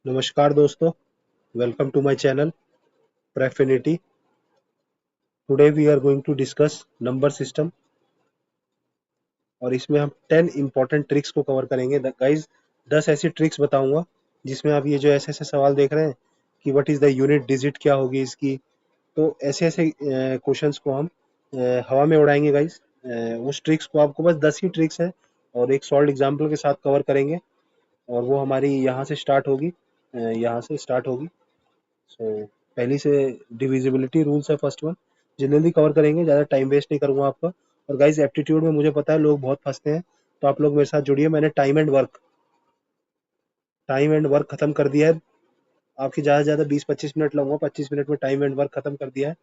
नमस्कार दोस्तों, welcome to my channel Prefinity. Today we are going to discuss number system और इसमें हम 10 इंपॉर्टेंट ट्रिक्स को कवर करेंगे। गाइस 10 ऐसी ट्रिक्स बताऊंगा जिसमें आप ये जो ऐसे ऐसे सवाल देख रहे हैं कि what is the unit digit क्या होगी इसकी, तो ऐसे ऐसे क्वेश्चंस को हम हवा में उड़ाएंगे गाइस। उस ट्रिक्स को आपको बस 10 ही ट्रिक्स है और एक सॉल्ड एग्जाम्पल के साथ कवर करेंगे और वो हमारी यहाँ से स्टार्ट होगी। यहाँ से स्टार्ट होगी। सो पहली से डिविजिबिलिटी रूल्स है फर्स्ट वन, जल्दी कवर करेंगे, ज़्यादा टाइम वेस्ट नहीं करूंगा आपका। और गाइस एप्टीट्यूड में मुझे पता है लोग बहुत फंसते हैं, तो आप लोग मेरे साथ जुड़िए। मैंने टाइम एंड वर्क खत्म कर दिया है। आपकी ज़्यादा से ज़्यादा 20-25 मिनट लगूंगा, 25 मिनट में टाइम एंड वर्क खत्म कर दिया है,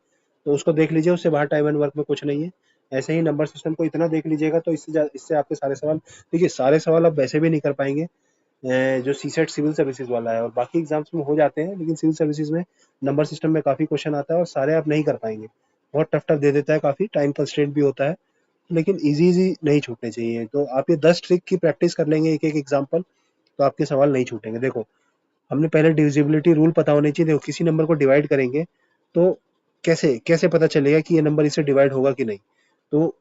तो उसको देख लीजिए। उससे बाहर टाइम एंड वर्क में कुछ नहीं है। ऐसे ही नंबर सिस्टम को इतना देख लीजिएगा तो इससे आपके सारे सवाल, देखिए सारे सवाल आप वैसे भी नहीं कर पाएंगे। जो सीसेट सिविल सर्विसेज वाला है और बाकी एग्जाम्स में हो जाते हैं, लेकिन सिविल सर्विसेज में नंबर सिस्टम में काफ़ी क्वेश्चन आता है और सारे आप नहीं कर पाएंगे। बहुत टफ टफ दे देता है, काफ़ी टाइम कंस्ट्रेंट भी होता है, लेकिन इजी इजी नहीं छूटने चाहिए। तो आप ये 10 ट्रिक की प्रैक्टिस कर लेंगे, एक एक एग्जाम्पल, तो आपके सवाल नहीं छूटेंगे। देखो, हमने पहले डिविजिबिलिटी रूल पता होनी चाहिए। देखो, किसी नंबर को डिवाइड करेंगे तो कैसे कैसे पता चलेगा कि ये नंबर इससे डिवाइड होगा कि नहीं। तो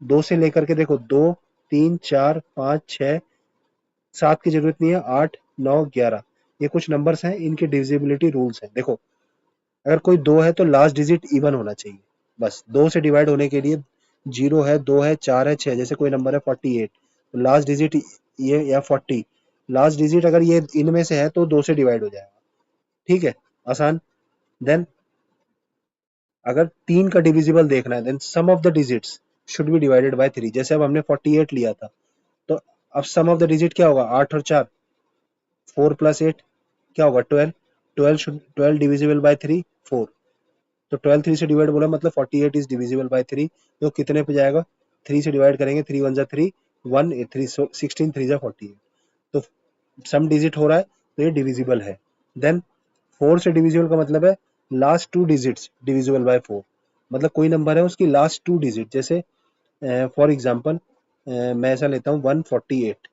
दो से लेकर के देखो, 2, 3, 4, 5, 6, 7 की जरूरत नहीं है, 8, 9, 11, ये कुछ नंबर्स हैं, इनके डिविजिबिलिटी रूल्स हैं। देखो, अगर कोई दो है तो लास्ट डिजिट इवन होना चाहिए। बस दो से डिवाइड होने के लिए, जीरो है, दो है, चार है, छह, जैसे कोई नंबर है 48, तो लास्ट डिजिट ये या 40, लास्ट डिजिट अगर ये इनमें से है तो दो से डिवाइड हो जाएगा। ठीक है, आसान। देन अगर तीन का डिविजिबल देखना है, then sum of the digits should be divided by 3। जैसे अब हमने 48 लिया था, तो अब सम ऑफ द डिजिट क्या होगा, 8 और 4, 4 + 8 क्या होगा, 12। 12 डिविजिबल बाय 3, 4। तो 12 3 से डिवाइड बोला, मतलब 48 इज डिविजिबल बाय 3। तो कितने पे जाएगा, 3 से डिवाइड करेंगे, 3 1 जा 3, 1 3 16, 3 जा 48। तो सम डिजिट हो रहा है, तो ये डिविजिबल है। देन 4 से डिविजिबल का मतलब है last two digits divisible bye 4। मतलब कोई नंबर है उसकी लास्ट टू डिजिट, जैसे फॉर एग्जांपल मैं ऐसा लेता हूँ 148।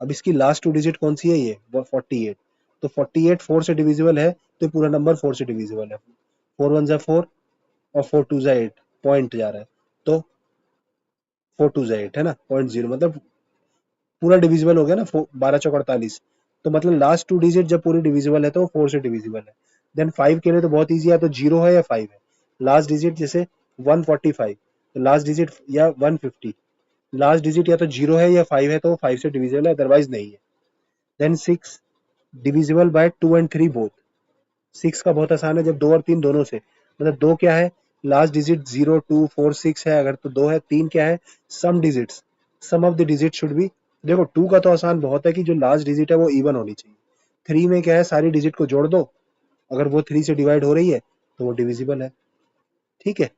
अब इसकी लास्ट टू डिजिट कौन सी है, ये 48। तो 48 4 से डिविजिबल है, तो पूरा नंबर 4 से डिविजिबल है। 4 1 जा 4 और 4 2 जा 8, पॉइंट जा रहा है, तो 4 2 जा 8 है ना, 0.0, मतलब पूरा डिविजिबल हो गया ना। 12 चौक 48, तो मतलब लास्ट टू डिजिट जब पूरी डिविजिबल है तो 4 से डिविजिबल है। देन 5 के लिए तो बहुत ईजी है, तो जीरो है या 5 है। लास्ट डिजिट जैसे 145, तो लास्ट डिजिट या 150, लास्ट डिजिट या तो जीरो है या 5 है, तो 5 से डिविजिबल है, अदरवाइज नहीं है। Then 6 divisible by 2 and 3 both. 6 का बहुत आसान है, जब 2 और 3 दोनों से, मतलब 2 क्या है, लास्ट डिजिट 0 2 4 6 है, अगर तो 2 है। 3 क्या है, sum digits, sum of the digit should be. देखो 2 का तो आसान बहुत है कि जो लास्ट डिजिट है वो इवन होनी चाहिए। 3 में क्या है, सारी डिजिट को जोड़ दो, अगर वो 3 से डिवाइड हो रही है तो वो डिविजिबल है। ठीक है।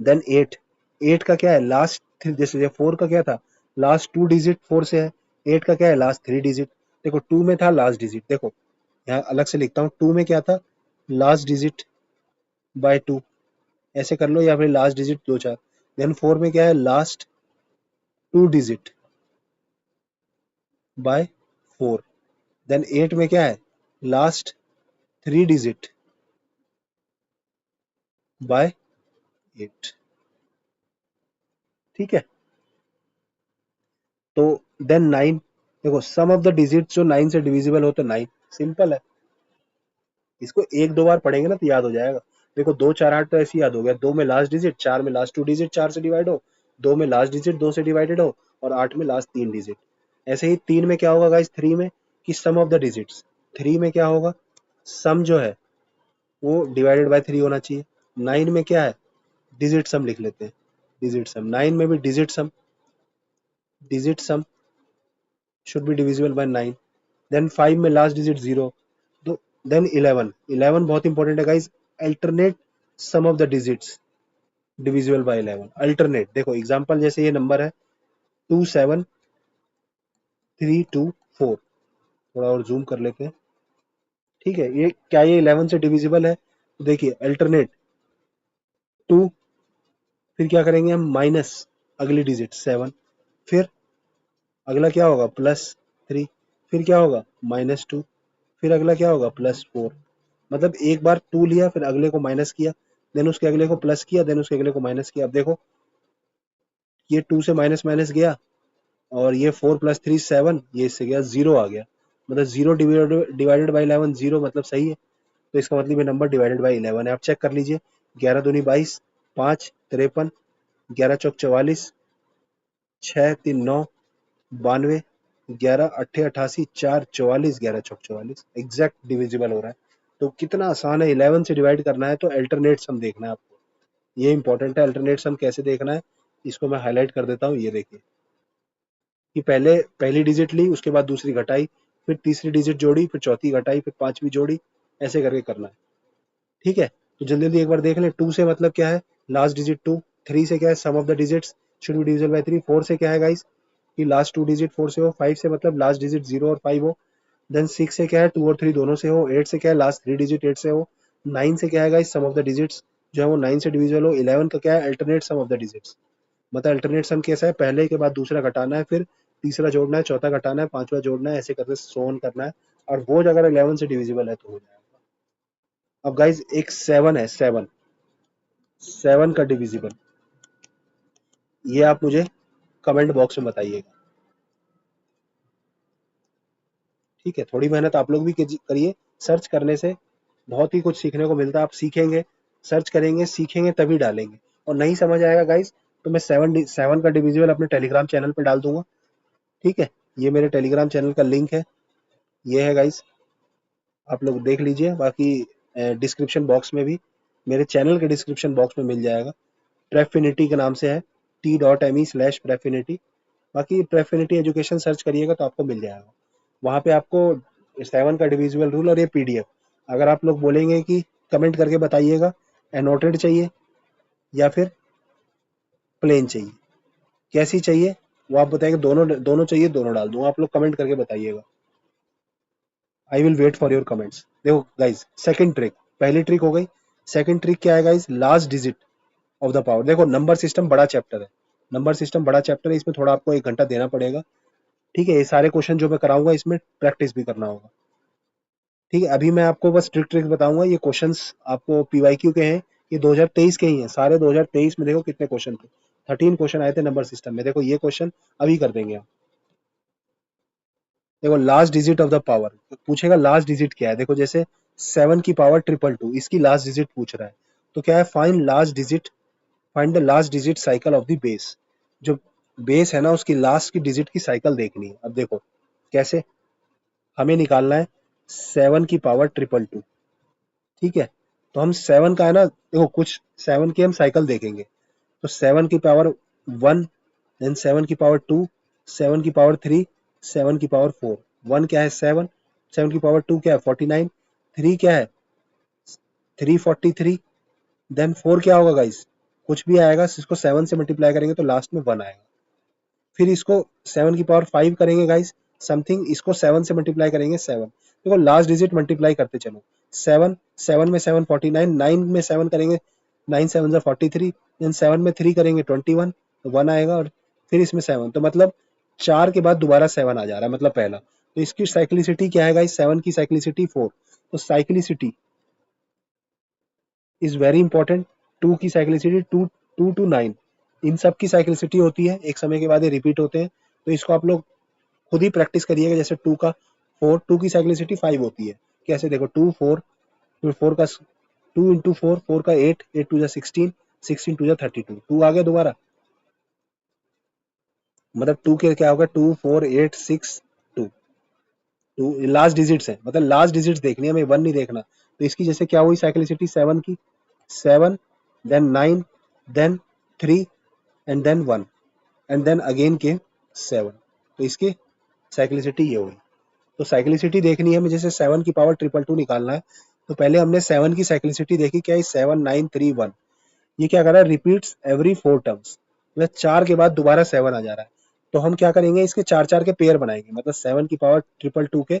देन 8, 8 का क्या है, लास्ट, जैसे 4 का क्या था, लास्ट टू डिजिट 4 से है। 8 का क्या है, लास्ट 3 डिजिट। देखो 2 में था लास्ट डिजिट, देखो यहाँ अलग से लिखता हूँ, 2 में क्या था, लास्ट डिजिट बाय 2, ऐसे कर लो, या फिर लास्ट डिजिट 2 4। देन 4 में क्या है, last two digit by 4। Then 8 में क्या है, लास्ट 3 डिजिट बाय 8। ठीक है। तो देन 9, देखो सम ऑफ द डिजिट जो 9 से डिविजिबल हो तो 9, सिंपल है। इसको एक दो बार पढ़ेंगे ना तो याद हो जाएगा। देखो 2 4 8 तो ऐसे याद हो गया, 2 में लास्ट डिजिट, 4 में लास्ट टू डिजिट 4 से डिवाइड हो, 2 में लास्ट डिजिट 2 से डिवाइडेड हो, और 8 में लास्ट 3 डिजिट। ऐसे ही 3 में क्या होगा गाइस, 3 में कि सम ऑफ द डिजिट्स, 3 में क्या होगा, सम जो है वो डिवाइडेड बाय 3 होना चाहिए। 9 में क्या है, डिजिट सम लिख लेते हैं, डिजिट सम। 9 में भी digit sum should be divisible by 9। Then 5 में लास्ट डिजिट 0। तो देन 11, 11 बहुत इंपॉर्टेंट है guys, alternate sum of the digits divisible by 11, alternate. देखो एग्जांपल, जैसे ये नंबर है 27324, थोड़ा और जूम कर लेते हैं। ठीक है, ये क्या ये 11 से डिविजिबल है, तो देखिए अल्टरनेट 2, फिर क्या करेंगे हम, माइनस अगली डिजिट 7, फिर अगला क्या होगा, +3, फिर क्या होगा, -2, फिर अगला क्या होगा +4। मतलब एक बार 2 लिया, फिर अगले को माइनस किया, देन उसके अगले को प्लस किया, देन उसके अगले को माइनस किया। अब देखो ये 2 से माइनस माइनस गया, और ये 4 + 3 7, ये इससे गया 0 आ गया। मतलब 0 डिवाइडेड बाई 11 0, मतलब सही है। तो इसका मतलब ये नंबर डिवाइडेड बाई 11 है। आप चेक कर लीजिए, 11 दूनी 22, 5 53, 11 चौक 44, 6 3 9 92, 11 8 88, 4 44, 11 चौक 44, एग्जैक्ट डिविजिबल हो रहा है। तो कितना आसान है, 11 से डिवाइड करना है तो अल्टरनेट सम देखना है आपको, ये इंपॉर्टेंट है। अल्टरनेट सम कैसे देखना है, इसको मैं हाईलाइट कर देता हूँ। ये देखिए कि पहले पहली डिजिट ली, उसके बाद दूसरी घटाई, फिर तीसरी डिजिट जोड़ी, फिर चौथी घटाई, फिर पांचवी जोड़ी, ऐसे करके करना है। ठीक है, तो जल्दी जल्दी एक बार देख लें। 2 से मतलब क्या है, लास्ट डिजिट 2। 3 से क्या है, sum of the digits should be divisible by 3। 4 से क्या है गाइस, कि लास्ट 2 डिजिट 4 से हो। 5 से मतलब लास्ट डिजिट 0 और 5 हो। देन 6 से क्या है, 2 और 3 दोनों से हो। 8 से क्या है, लास्ट 3 डिजिट 8 से हो। 9 से क्या है guys, sum of the digits जो है वो 9 से डिविजिबल हो। 11 का क्या है, alternate sum of the digits. मतलब अल्टरनेट सम कैसा है, पहले के बाद दूसरा घटाना है, फिर तीसरा जोड़ना है, चौथा घटाना है, पांचवा जोड़ना है, ऐसे करके सो ऑन करना है। और वो अगर 11 से डिविजिबल है तो हो जाएगा। अब गाइज एक 7 है, 7, 7 का डिविजिबल, ये आप मुझे कमेंट बॉक्स में बताइएगा। ठीक है, थोड़ी मेहनत आप लोग भी करिए। सर्च करने से बहुत ही कुछ सीखने को मिलता है। आप सीखेंगे, सर्च करेंगे, सीखेंगे, तभी डालेंगे। और नहीं समझ आएगा गाइस, तो मैं 7 का डिविजिबल अपने टेलीग्राम चैनल पे डाल दूंगा। ठीक है, ये मेरे टेलीग्राम चैनल का लिंक है, ये है गाइस, आप लोग देख लीजिए। बाकी डिस्क्रिप्शन बॉक्स में भी, मेरे चैनल के डिस्क्रिप्शन बॉक्स में मिल जाएगा। प्रेफिनिटी के नाम से है, t.me/प्रेफिनिटी। बाकी प्रेफिनिटी एजुकेशन सर्च करिएगा तो आपको मिल जाएगा। वहाँ पे आपको 7 का डिविजिबल रूल और ये पीडीएफ, अगर आप लोग बोलेंगे कि कमेंट करके बताइएगा एनोटेड चाहिए या फिर प्लेन चाहिए, कैसी चाहिए, वो आप बताएंगे। दोनों दोनों चाहिए, दोनों डाल दूंगा, आप लोग कमेंट करके बताइएगा। I will wait for your comments. देखो गाइज, सेकंड ट्रिक, पहली ट्रिक हो गई। सेकंड ट्रिक क्या है guys, last digit of the power. देखो नंबर सिस्टम बड़ा चैप्टर है, नंबर सिस्टम बड़ा चैप्टर है, इसमें थोड़ा आपको 1 घंटा देना पड़ेगा। ठीक है, ये सारे क्वेश्चन जो मैं कराऊंगा इसमें प्रैक्टिस भी करना होगा। ठीक है, अभी मैं आपको बस ट्रिक ट्रिक बताऊंगा। ये क्वेश्चंस आपको पीवाईक्यू के हैं, ये 2023 के ही हैं सारे। 2023 में देखो कितने क्वेश्चन थे, 13 क्वेश्चन आए थे नंबर सिस्टम में। देखो ये क्वेश्चन अभी कर देंगे हम। देखो last digit of the power पूछेगा, लास्ट डिजिट क्या है। देखो जैसे 7 की पावर 222, इसकी लास्ट डिजिट पूछ रहा है, तो क्या है, find last digit, find the last digit cycle of the base. जो बेस है ना, उसकी लास्ट की डिजिट की साइकिल देखनी है। अब देखो कैसे, हमें निकालना है 7 की पावर 222। ठीक है, तो हम 7 का है ना, देखो कुछ 7 की हम साइकिल देखेंगे। तो 7 की पावर 1, देन 7 की पावर 2, 7 की पावर 3, 7 की पावर 4। 1 क्या है 7, 7 की पावर 2 क्या है 49, 3 क्या है 343, देन 4 क्या होगा गाइस, कुछ भी आएगा, इसको 7 से मल्टीप्लाई करेंगे तो लास्ट में 1 आएगा। फिर इसको 7 की पावर 5 करेंगे गाइस, समथिंग, इसको 7 से मल्टीप्लाई करेंगे 7। देखो लास्ट डिजिट मल्टीप्लाई करते चलो, 7, 7 में 7 49, 9 में 7 करेंगे, 9 7 जा 43, देन 7 में 3 करेंगे 21, तो 1 आएगा। और फिर इसमें 7, तो मतलब 4 के बाद दोबारा 7 आ जा रहा है, मतलब पहला। तो इसकी साइक्लिसिटी क्या है गाइस, 7 की साइक्लिसिटी 4। तो साइक्लिसिटी इज वेरी इंपॉर्टेंट। 2 की साइक्लिसिटी 2, 2 to 9, इन सब की साइक्लिसिटी होती है, एक समय के बाद ये रिपीट होते हैं। तो इसको आप लोग खुद ही प्रैक्टिस करिएगा। जैसे 2 का 4, 2 की साइक्लिसिटी 5 होती है। कैसे, देखो 2 4, फिर 4 का 2 इंटू 4, 4 का 8, 8 टू जा 16, 16 टू जा 32, 2 आ गया दोबारा। मतलब 2 के क्या होगा, 2 4 8 6 2, 2 लास्ट डिजिट्स है, मतलब लास्ट डिजिट्स देखनी है हमें, 1 नहीं देखना। तो इसकी जैसे क्या हुई साइक्लिसिटी 7 की, 7, then 9, then 3, and then 1, and then again के 7। तो इसकी साइक्लिसिटी ये हुई। तो साइक्लिसिटी देखनी है हमें, जैसे 7 की पावर 222 निकालना है। तो पहले हमने 7 की साइक्लिसिटी देखी, क्या है 7 9 3 1। ये क्या कर रहा है, रिपीट्स एवरी 4 टर्म्स, मतलब 4 के बाद दोबारा 7 आ जा रहा है। तो हम क्या करेंगे, इसके 4 4 के पेयर बनाएंगे, मतलब 7 की पावर 222 के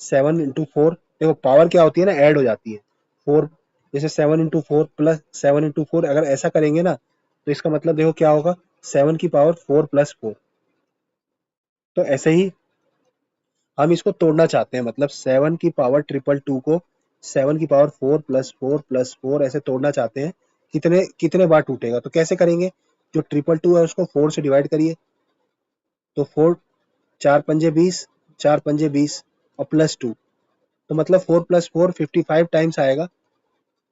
7 इंटू 4। देखो पावर क्या होती है ना, ऐड हो जाती है 4। जैसे 7 इंटू 4 प्लस 7 इंटू 4, अगर ऐसा करेंगे ना, तो इसका मतलब देखो क्या होगा, 7 की पावर 4 + 4। तो ऐसे ही हम इसको तोड़ना चाहते हैं, मतलब 7 की पावर ट्रिपल टू को 7 की पावर 4 + 4 + 4 ऐसे तोड़ना चाहते हैं, कितने कितने बार टूटेगा। तो कैसे करेंगे, जो ट्रिपल टू है उसको 4 से डिवाइड करिए, तो 4 4 पंजे 20, 4 पंजे 20 और +2, तो मतलब 4 + 4 55 टाइम्स आएगा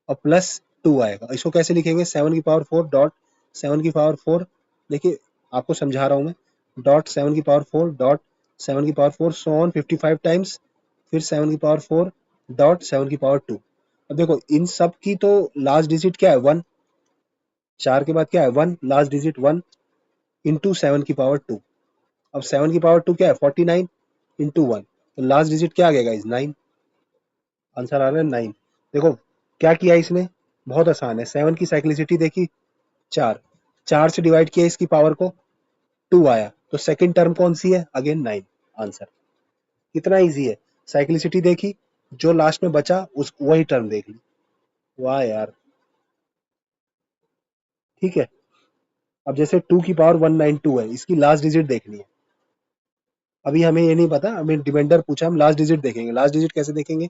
और +2 आएगा। इसको कैसे लिखेंगे, 7 की पावर 4 डॉट 7 की पावर 4, देखिए आपको समझा रहा हूँ मैं, डॉट 7 की पावर 4 डॉट 7 की पावर 4 सो ऑन 55 टाइम्स, फिर 7 की पावर 4 डॉट 7 की पावर 2। अब देखो इन सब की तो लास्ट डिजिट क्या है 1, 4 के बाद क्या है 1, लास्ट डिजिट 1 इंटू 7 की पावर 2। अब 7 की पावर 2 क्या है 49 इंटू 1, तो लास्ट डिजिट क्या आ गया गाइस 9, आंसर आ रहा है 9। देखो क्या किया इसने, बहुत आसान है। 7 की साइक्लिसिटी देखी 4, 4 से डिवाइड किया इसकी पावर को 2 आया, तो सेकंड टर्म कौन सी है, अगेन 9, आंसर। कितना इजी है, साइक्लिसिटी देखी, जो लास्ट में बचा उस वही टर्म देख ली, वाह यार। ठीक है, अब जैसे 2 की पावर 192 है, इसकी लास्ट डिजिट देखनी है। अभी हमें ये नहीं पता, हमें डिपेंडर पूछा, हम लास्ट डिजिट देखेंगे। लास्ट डिजिट कैसे देखेंगे,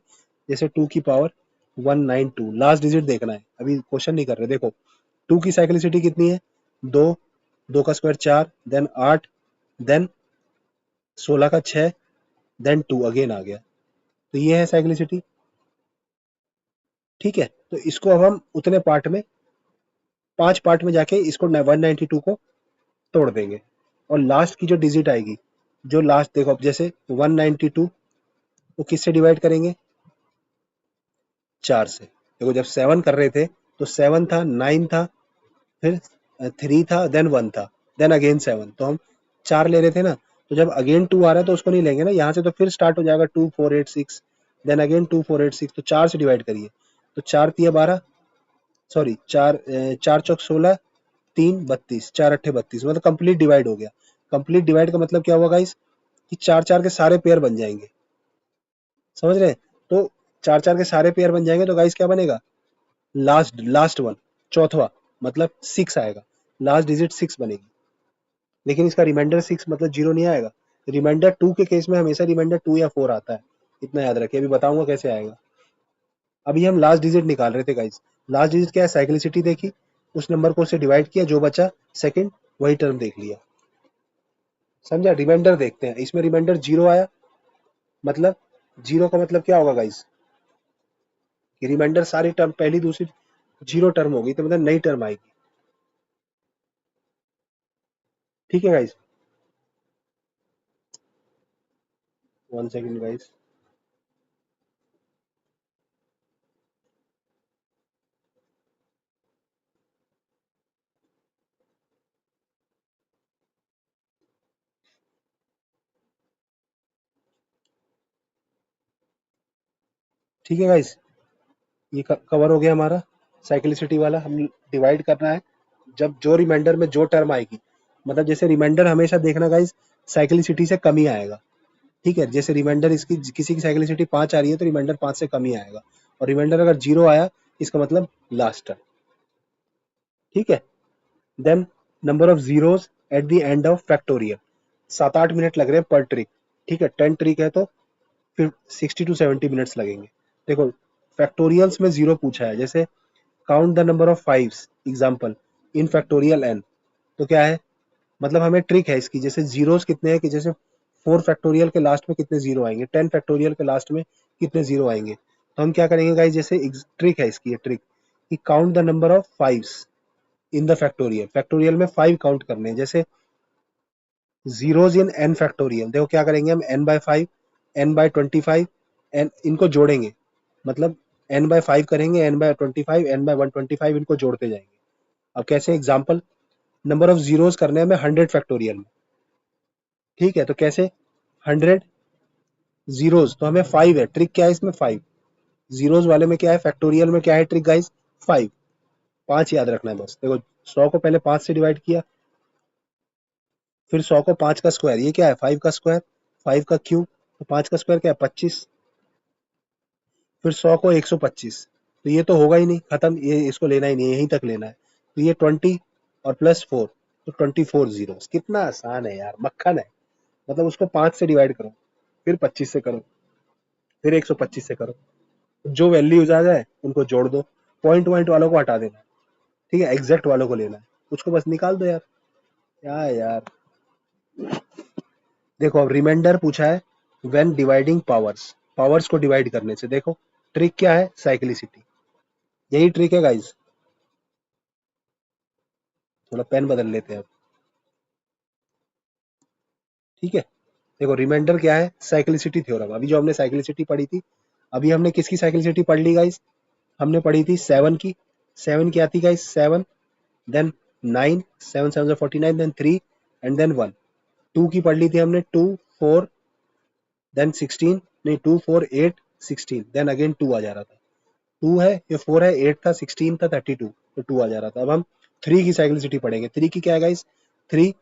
जैसे 2 की पावर 192 लास्ट डिजिट देखना है, अभी क्वेश्चन नहीं कर रहे। देखो 2 की साइक्लिसिटी कितनी है, 2, 2 का स्क्वायर 4, देन 8, देन 16 का 6, देन 2 अगेन आ गया, तो ये है साइक्लिसिटी। ठीक है, तो इसको अब हम उतने पार्ट में, 5 पार्ट में जाके इसको 192 को तोड़ देंगे, और लास्ट की जो डिजिट आएगी, जो लास्ट देखो, अब जैसे 192 को किससे डिवाइड करेंगे, 4 से। देखो जब 7 कर रहे थे तो 7 था, 9 था, फिर 3 था, देन 1 था, देन अगेन 7, तो हम 4 ले रहे थे ना, तो जब अगेन 2 आ रहा है तो उसको नहीं लेंगे ना यहाँ से, तो फिर स्टार्ट हो जाएगा 2 4 8 6, देन अगेन 2 4 8 6, तो 4 से डिवाइड करिए, तो 4 तिया 12, सॉरी 4 4 चौक 16, 3 32, 4 अट्ठे 32, मतलब कंप्लीट डिवाइड हो गया। कंप्लीट डिवाइड का मतलब क्या हुआ गाइस, कि 4 4 के सारे पेयर बन जाएंगे, समझ रहे हैं। तो 4 4 के सारे पेयर बन जाएंगे, तो गाइस क्या बनेगा, लास्ट लास्ट वन, चौथवा, मतलब 6 आएगा, लास्ट डिजिट 6 बनेगी। लेकिन इसका रिमाइंडर 6 मतलब 0 नहीं आएगा। रिमाइंडर 2 के केस में हमेशा रिमाइंडर 2 या 4 आता है, इतना याद रखिए, अभी बताऊंगा कैसे आएगा। अभी हम लास्ट डिजिट निकाल रहे थे गाइस, लास्ट डिजिट क्या है, साइक्लिसिटी देखी, उस नंबर को उससे डिवाइड किया, जो बचा सेकंड वही टर्म देख लिया, समझा। रिमाइंडर देखते हैं, इसमें रिमाइंडर 0 आया, मतलब 0 का मतलब क्या होगा गाइस, कि रिमाइंडर सारी टर्म पहली दूसरी 0 टर्म होगी, तो मतलब नई टर्म आएगी। ठीक है गाइस, 1 सेकंड गाइस। ठीक है गाइस, ये कवर हो गया हमारा साइक्लिसिटी वाला। हम डिवाइड करना है, जब जो रिमाइंडर में जो टर्म आएगी, मतलब जैसे रिमाइंडर हमेशा देखना गाइस साइक्लिसिटी से कम ही आएगा। ठीक है, जैसे रिमाइंडर इसकी किसी की साइक्लिसिटी 5 आ रही है, तो रिमाइंडर 5 से कम ही आएगा, और रिमाइंडर अगर 0 आया, इसका मतलब लास्ट टर्म। ठीक है, then number of zeros at the end of factorial, 7 8 minute लग रहे हैं पर ट्रिक। ठीक है, 10 ट्रिक है तो फिर 60 to 70 मिनट्स लगेंगे। देखो फैक्टोरियल्स में 0 पूछा है, जैसे count the number of fives example in factorial n, तो क्या है, मतलब हमें ट्रिक है इसकी, जैसे जीरोस कितने हैं, कि जैसे 4 फैक्टोरियल के लास्ट में कितने जीरो आएंगे, 10 फैक्टोरियल के लास्ट में कितने जीरो आएंगे। तो हम क्या करेंगे गाइस, जैसे ट्रिक है इसकी, ये ट्रिक कि count the number of fives in the factorial, factorial में 5 काउंट करने हैं, जैसे जीरोस इन n फैक्टोरियल। देखो क्या करेंगे हम, n/5, n/25, n इनको जोड़ेंगे, मतलब n/5 करेंगे, n/25, n/125, इनको जोड़ते जाएंगे। अब कैसे, एग्जांपल नंबर ऑफ जीरोस करने हैं हमें 100 फैक्टोरियल में। ठीक है, तो कैसे 100 जीरोस, तो हमें 5 है, ट्रिक क्या है इसमें 5, जीरोस वाले में क्या है, फैक्टोरियल में क्या है ट्रिक गाइस, 5, 5 याद रखना है बस। देखो 100 को पहले 5 से डिवाइड किया, फिर 100 को 5 का स्क्वायर, ये क्या है 5 का स्क्वायर, 5 का क्यूब, तो 5 का स्क्वायर क्या है 25, फिर 100 को 125, तो ये तो होगा ही नहीं, खत्म, ये इसको लेना ही नहीं है, यहीं तक लेना है, तो ये 20 और +4, तो 24 जीरो। कितना आसान है यार, मक्खन है, मतलब उसको 5 से डिवाइड करो, फिर 25 से करो, फिर 125 से करो, जो वैल्यूज आ जाए उनको जोड़ दो, पॉइंट वॉइंट वालों को हटा देना, ठीक है, एग्जैक्ट वालों को लेना है, उसको बस निकाल दो यार। क्या यार, देखो अब रिमाइंडर पूछा है व्हेन डिवाइडिंग पावर्स, पावर्स को डिवाइड करने से, देखो ट्रिक क्या है, साइक्लिसिटी, यही ट्रिक है गाइज। थोड़ा पेन बदल लेते हैं अब, ठीक है। देखो रिमाइंडर क्या है, साइक्लिसिटी थ्योरम, अभी जो हमने साइक्लिसिटी पढ़ी थी, अभी हमने किसकी साइक्लिसिटी पढ़ ली गाइज, हमने पढ़ी थी 7 की, 7 क्या थी guys, 7, then 9, 7 7 49, then 3 and then 1, 2 की पढ़ ली थी हमने, 2 4 देन 16, नहीं 2 4 8 16, देन अगेन 2 आ जा रहा था, 2 है, ये 4 है, 8 था, 16 था, 32, तो 2 आ जा रहा था। अब हम 3 की साइक्लिसिटी पढ़ेंगे, 3 की क्या है गाइस, 3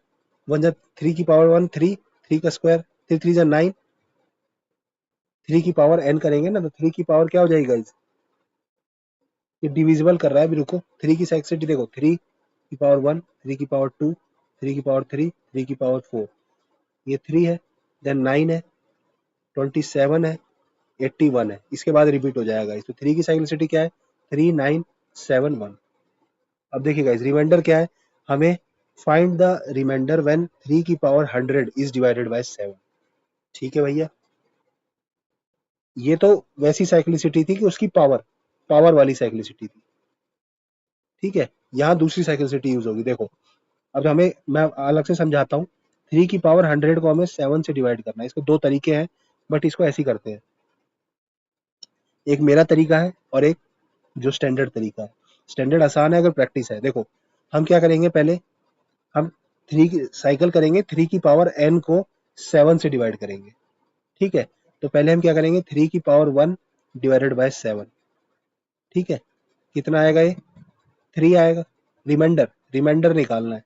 1 जा 3 की पावर 1 3, 3 का स्क्वायर, 3 3 जा 9, 3 की पावर n करेंगे ना, तो 3 की पावर क्या हो जाएगी गाइस, ये डिविजिबल कर रहा है अभी, रुको, 3 की साइक्लिसिटी देखो, 3 की पावर 1, 3 की पावर 2, 3 की पावर 3, 3 की पावर 4, ये 3 है, देन 9 है, 27 है, 81 है, इसके बाद रिपीट हो जाएगा इस, तो 3 की साइक्लिसिटी क्या है, 3 9 7 1। अब देखिए गाइस रिमाइंडर क्या है, हमें फाइंड द रिमाइंडर व्हेन 3 की पावर 100 इज डिवाइडेड बाय 7, ठीक है भैया। ये तो वैसी साइक्लिसिटी थी कि उसकी पावर, पावर वाली साइक्लिसिटी थी, ठीक है। यहाँ दूसरी साइक्लिसिटी यूज होगी, देखो अब हमें, मैं अलग से समझाता हूँ, 3 की पावर 100 को हमें 7 से डिवाइड करना है, इसको दो तरीके हैं, बट इसको ऐसे ही करते हैं, एक मेरा तरीका है और एक जो स्टैंडर्ड तरीका है। स्टैंडर्ड आसान है अगर प्रैक्टिस है, देखो हम क्या करेंगे, पहले हम 3 की साइकिल करेंगे, 3 की पावर n को 7 से डिवाइड करेंगे, ठीक है। तो पहले हम क्या करेंगे, 3 की पावर 1 डिवाइडेड बाय 7, ठीक है, कितना आएगा ये, 3 आएगा, रिमाइंडर, रिमाइंडर निकालना है,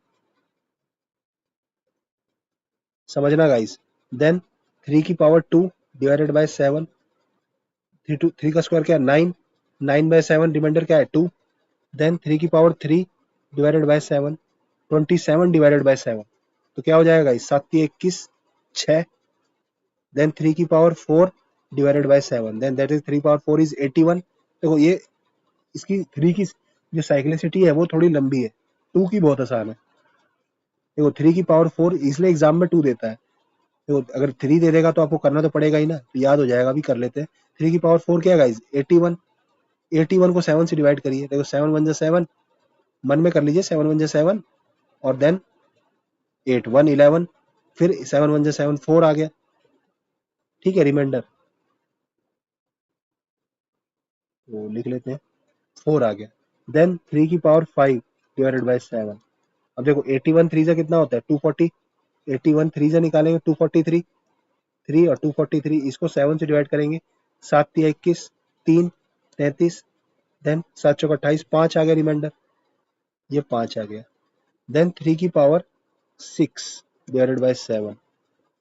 समझना गाइस। देन 3 की पावर 2 डिवाइडेड बाय 7, 3 का स्क्वायर क्या है 9, 9 बाय 7 रिमाइंडर क्या है 2, देन 3 की power 3 divided by 7, 27 divided by 7, तो क्या हो जाएगा गाइस, 7 की 21 6, देन 3 की power 4 divided by 7, then that is 3 power 4 is 81। देखो ये इसकी 3 की जो साइक्लिसिटी है वो थोड़ी लंबी है, 2 की बहुत आसान है। देखो 3 की पावर 4 इसलिए एग्जाम में 2 देता है, देखो अगर 3 दे देगा तो आपको करना तो पड़ेगा ही ना, तो याद हो जाएगा, अभी कर लेते हैं। 3 की पावर 4 क्या है गाइस, 81, 81 को 7 से डिवाइड करिए, देखो 7 1 जा 7, मन में कर लीजिए, 7 1 जा 7, और देन 8 1 11, फिर 7 1 जा 7 4 आ गया, ठीक है, रिमाइंडर वो लिख लेते हैं, 4 आ गया, देन 3 की पावर 5 डिवाइडेड बाय 7। अब देखो 81 3 से कितना होता है 240, 81 3 से निकालेंगे 243, 3 और 243 इसको 7 से डिवाइड करेंगे, 7 3 21, 3 33, देन 7 चौक 28, 5 आ गया रिमाइंडर, ये 5 आ गया, देन 3 की पावर 6 डिवाइडेड बाय 7,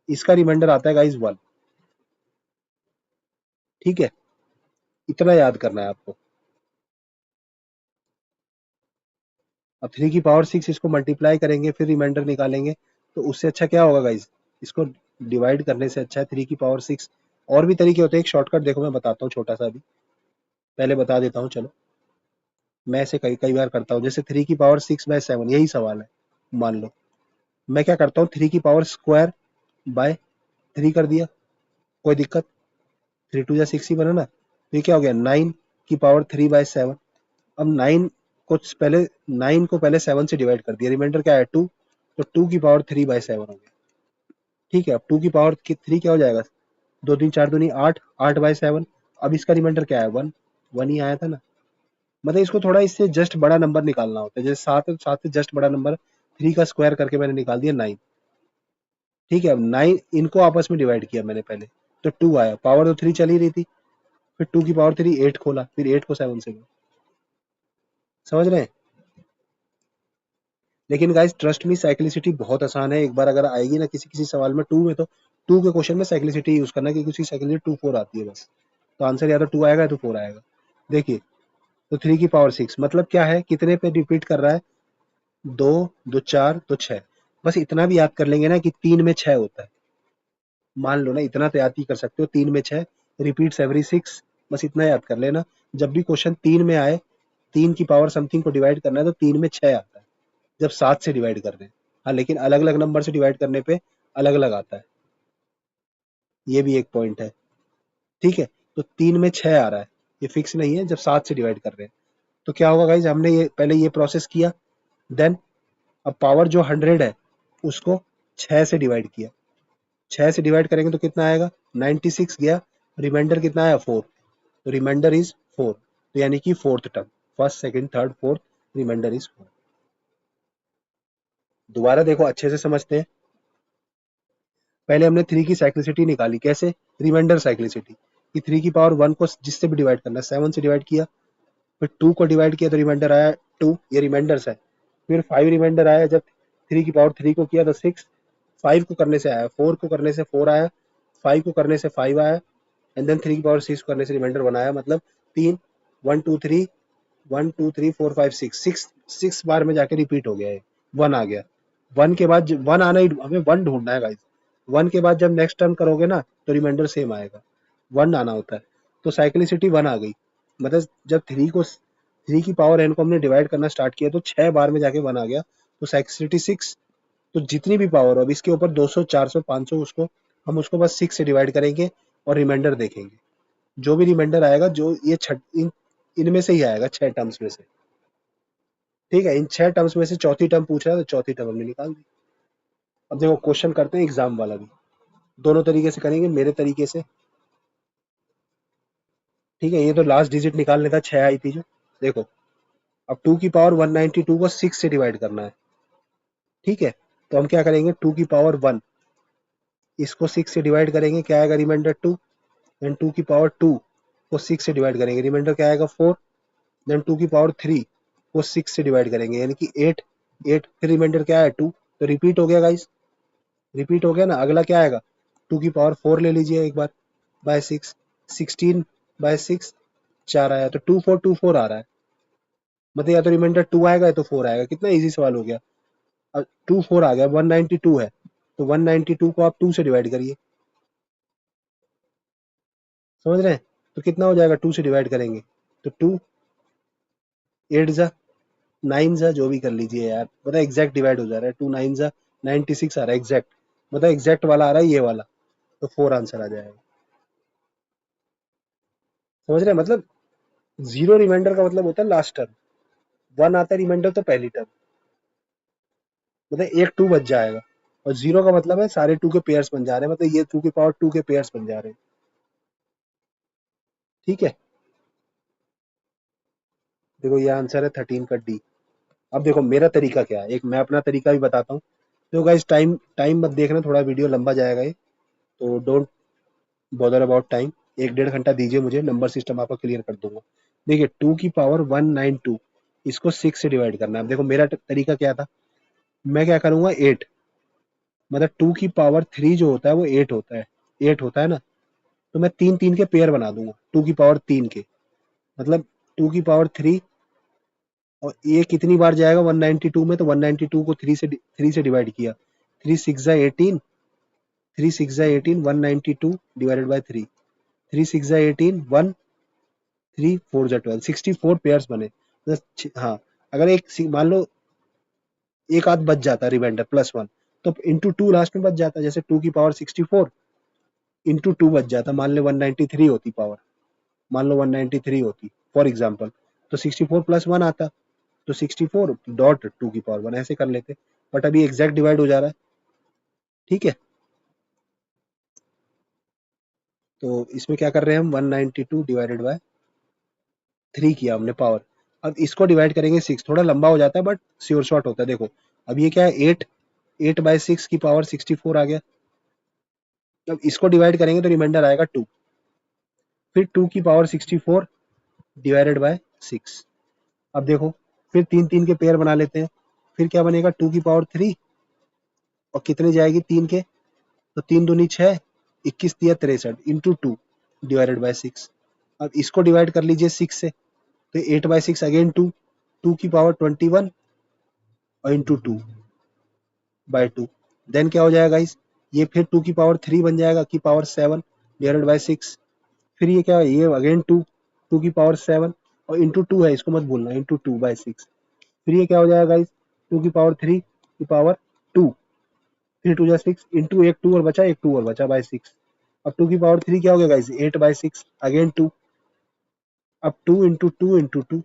इसका रिमाइंडर आता है गाइस 1, ठीक है, इतना याद करना है आपको। अब 3 की पावर 6 इसको मल्टीप्लाई करेंगे, फिर रिमाइंडर निकालेंगे, तो उससे अच्छा क्या होगा गाइज, इसको डिवाइड करने से अच्छा है 3 की पावर 6। और भी तरीके होते हैं, एक शॉर्टकट देखो मैं बताता हूँ छोटा सा, अभी पहले बता देता हूँ, चलो मैं ऐसे कई कई बार करता हूँ, जैसे 3 की पावर 6 बाय 7 यही सवाल है, मान लो मैं क्या करता हूँ, 3 की पावर स्क्वायर बाय 3 कर दिया, कोई दिक्कत, 3 2 जा 6 ही बना ना, तो ये क्या हो गया 9 की पावर 3 बाय 7। अब 9 को पहले 9 को पहले 7 से डिवाइड कर दिया, रिमाइंडर क्या है 2, तो 2 की पावर 3 बाय 7 हो गया, ठीक है। अब 2 की पावर 3 क्या हो जाएगा, 2 3 4 दूनी 8, 8 बाय 7, अब इसका रिमाइंडर क्या है 1, 1 ही आया था ना, मतलब इसको थोड़ा इससे जस्ट बड़ा नंबर निकालना होता है, जैसे 7 7 से जस्ट बड़ा नंबर 3 का स्क्वायर करके मैंने निकाल दिया 9, ठीक है। अब 9 इनको आपस में डिवाइड किया मैंने पहले, तो 2 आया, पावर तो 3 चल ही रही थी, फिर 2 की पावर 3 8 खोला, फिर 8 को 7 से गया, समझ रहे हैं। लेकिन गाइस ट्रस्ट मी साइक्लिसिटी बहुत आसान है, एक बार अगर आएगी ना किसी किसी सवाल में 2 में, तो 2 के क्वेश्चन में साइक्लिसिटी यूज करना, क्योंकि उसकी साइक्लिसिटी 2 4 आती है बस, तो आंसर या तो 2 आएगा या तो 4 आएगा। देखिए तो 3 की पावर 6 मतलब क्या है, कितने पे रिपीट कर रहा है, 2 2 4 तो 6, बस इतना भी याद कर लेंगे ना कि 3 में 6 होता है, मान लो ना, इतना तो याद ही कर सकते हो, 3 में 6, रिपीट्स एवरी 6, बस इतना याद कर लेना। जब भी क्वेश्चन 3 में आए, 3 की पावर समथिंग को डिवाइड करना है तो 3 में 6 आता है, जब 7 से डिवाइड कर रहे हैं। हाँ, लेकिन अलग अलग नंबर से डिवाइड करने पे अलग अलग आता है, ये भी एक पॉइंट है। ठीक है, तो 3 में 6 आ रहा है, ये फिक्स नहीं है, जब 7 से डिवाइड कर रहे हैं। तो क्या होगा गाइज, हमने ये पहले ये प्रोसेस किया, देन अब पावर जो 100 है उसको 6 से डिवाइड किया, 6 से डिवाइड करेंगे तो कितना आएगा, 96 गया, रिमाइंडर कितना आया 4, तो रिमाइंडर इज 4, तो यानी कि fourth term, first second third fourth, remainder is 4। दोबारा देखो, अच्छे से समझते हैं। पहले हमने 3 की साइक्लिसिटी निकाली, कैसे, रिमाइंडर साइक्लिसिटी, कि 3 की पावर 1 को जिससे भी डिवाइड करना है, 7 से डिवाइड किया, फिर 2 को डिवाइड किया तो रिमाइंडर आया 2, ये रिमाइंडर्स है। फिर 5 रिमाइंडर आया, जब 3 की पावर 3 को किया तो 6, 5 को करने से आया, 4 को करने से 4 आया, 5 को करने से 5 आया, एंड देन 3 की पावर 6 को करने से रिमाइंडर 1 आया, मतलब 3, 1 2 3, 1 2 3 4 5 6, 6 बार में जाके रिपीट हो गया है, 1 आ गया। 1 के बाद 1 आना ही, हमें 1 ढूंढना है गाइस। 1 के बाद जब नेक्स्ट टर्म करोगे ना तो रिमाइंडर सेम आएगा, 1 आना होता है। तो साइक्लिसिटी 1 आ गई, मतलब जब 3 की पावर n को हमने डिवाइड करना स्टार्ट किया तो 6 बार में जाके 1 आ गया, तो साइक्लिसिटी 6। तो जितनी भी पावर हो, अब इसके ऊपर 200 400 500, उसको हम उसको बस 6 से डिवाइड करेंगे और रिमाइंडर देखेंगे, जो भी रिमाइंडर आएगा, जो ये इनमें से ही आएगा, 6 टर्म्स में से। ठीक है, इन 6 टर्म्स में से चौथी टर्म पूछ रहा है, तो चौथी टर्म हमने निकाल दी। अब देखो क्वेश्चन करते हैं एग्जाम वाला भी, दोनों तरीके से करेंगे, मेरे तरीके से। ठीक है, ये तो लास्ट डिजिट निकालने था, 6 आई थी जो। देखो, अब 2 की पावर 192 को 6 से डिवाइड करना है। ठीक है, तो हम क्या करेंगे, 2 की पावर 1, इसको 6 से डिवाइड करेंगे, क्या आएगा, रिमाइंडर 2। देन 2 की पावर 2 को 6 से डिवाइड करेंगे, रिमाइंडर क्या आएगा, 4। देन 2 की पावर 3 को 6 से डिवाइड करेंगे, यानी कि 8, 8, फिर रिमाइंडर क्या है, 2। तो रिपीट हो गया गाइस, रिपीट हो गया ना। अगला क्या आएगा, 2 की पावर 4 ले लीजिए एक बार, बाय 6, 16 बाय 6, 4 आया, तो 2424 आ रहा है, मतलब या तो रिमाइंडर 2 आएगा या तो 4 आएगा। कितना इजी सवाल हो गया। अब 2 4 आ गया, 192 है, तो 192 को आप 2 से डिवाइड करिए, समझ रहे हैं। तो कितना हो जाएगा, 2 से डिवाइड करेंगे तो 2 8 जा 9 जा, जो भी कर लीजिए यार, मतलब एग्जैक्ट डिवाइड हो जा रहा है, 2 9 जा 96 आ रहा है एग्जैक्ट, मतलब एग्जैक्ट वाला आ रहा है ये वाला, तो 4 आंसर आ जाएगा। समझ रहे हैं, मतलब जीरो रिमाइंडर का मतलब होता है लास्ट टर्म, 1 आता है रिमाइंडर तो पहली टर्म, मतलब एक 2 बच जाएगा। और जीरो का मतलब है सारे 2 के पेयर्स बन जा रहे हैं, मतलब ये 2 की पावर 2 के पेयर्स बन जा रहे हैं। ठीक है, देखो ये आंसर है 13 का डी। अब देखो मेरा तरीका क्या है, एक मैं अपना तरीका भी बताता हूँ। तो गाइस, टाइम टाइम मत देखना, थोड़ा वीडियो लंबा जाएगा ये, तो डोंट बॉदर अबाउट टाइम। 1 1.5 घंटा दीजिए मुझे, नंबर सिस्टम आपका क्लियर कर दूंगा। देखिए, 2 की पावर 192, इसको 6 से डिवाइड करना है। अब देखो मेरा तरीका क्या था, मैं क्या करूंगा, 8, मतलब 2 की पावर 3 जो होता है वो 8 होता है, 8 होता है ना, तो मैं 3 3 के पेयर बना दूंगा, 2 की पावर 3 के, मतलब 2 की पावर 3, और ये कितनी बार जाएगा 192 में, तो 192 को 3 से डिवाइड किया, 3 6 जा 18, 3 6 जा 18, 192 डिवाइडेड बाय 3, 3 6 जा 18, 1 3 4 जा 12, 64 पेयर्स बने। हाँ, अगर एक मान लो एक आध बच जाता रिमाइंडर +1, तो इंटू 2 लास्ट में बच जाता, जैसे 2 की पावर 64 इंटू 2 बच जाता, मान लो 193 होती पावर, मान लो 193 होती फॉर एग्जाम्पल, तो 64 +1 आता, तो 64 डॉट 2 की पावर 1, ऐसे कर लेते। बट अभी एग्जैक्ट डिवाइड हो जा रहा है। ठीक है, तो इसमें क्या कर रहे हैं हम, 192 डिवाइडेड बाय 3 किया हमने पावर। अब इसको डिवाइड करेंगे 6, थोड़ा लंबा हो जाता है बट श्योर शॉट होता है। देखो, अब ये क्या है, 8, 8 बाय 6 की पावर 64 आ गया। अब इसको डिवाइड करेंगे तो रिमाइंडर आएगा 2, फिर 2 की पावर 64 डिवाइडेड बाय 6। अब देखो, फिर 3 3 के पेयर बना लेते हैं, फिर क्या बनेगा, 2 की पावर 3, और कितने जाएगी 3 के, तो 3 दूनी 6, 21 दिया 63 इंटू 2 डिवाइडेड बाय 6। अब इसको डिवाइड कर लीजिए 6 से, तो 8 बाय 6 अगेन 2, 2 की पावर 21 और इंटू 2 बाय 2, देन क्या हो जाएगा इस ये फिर 2 की पावर 3 बन जाएगा की पावर 7 डिवाइडेड बाय 6। फिर ये क्या है, ये अगेन 2, 2 की पावर 7 और इंटू 2 है, इसको मत भूलना, इंटू 2 बाय 6। फिर ये क्या हो जाएगा गाइस, 2 की पावर 3 की पावर 2, 3 2 जा 6 इंटू एक 2 और बचा, एक 2 और बचा बाय 6। अब 2 की पावर 3 क्या हो गया गाइस, 8 बाय 6 अगेन 2। अब 2 इंटू 2 इंटू 2,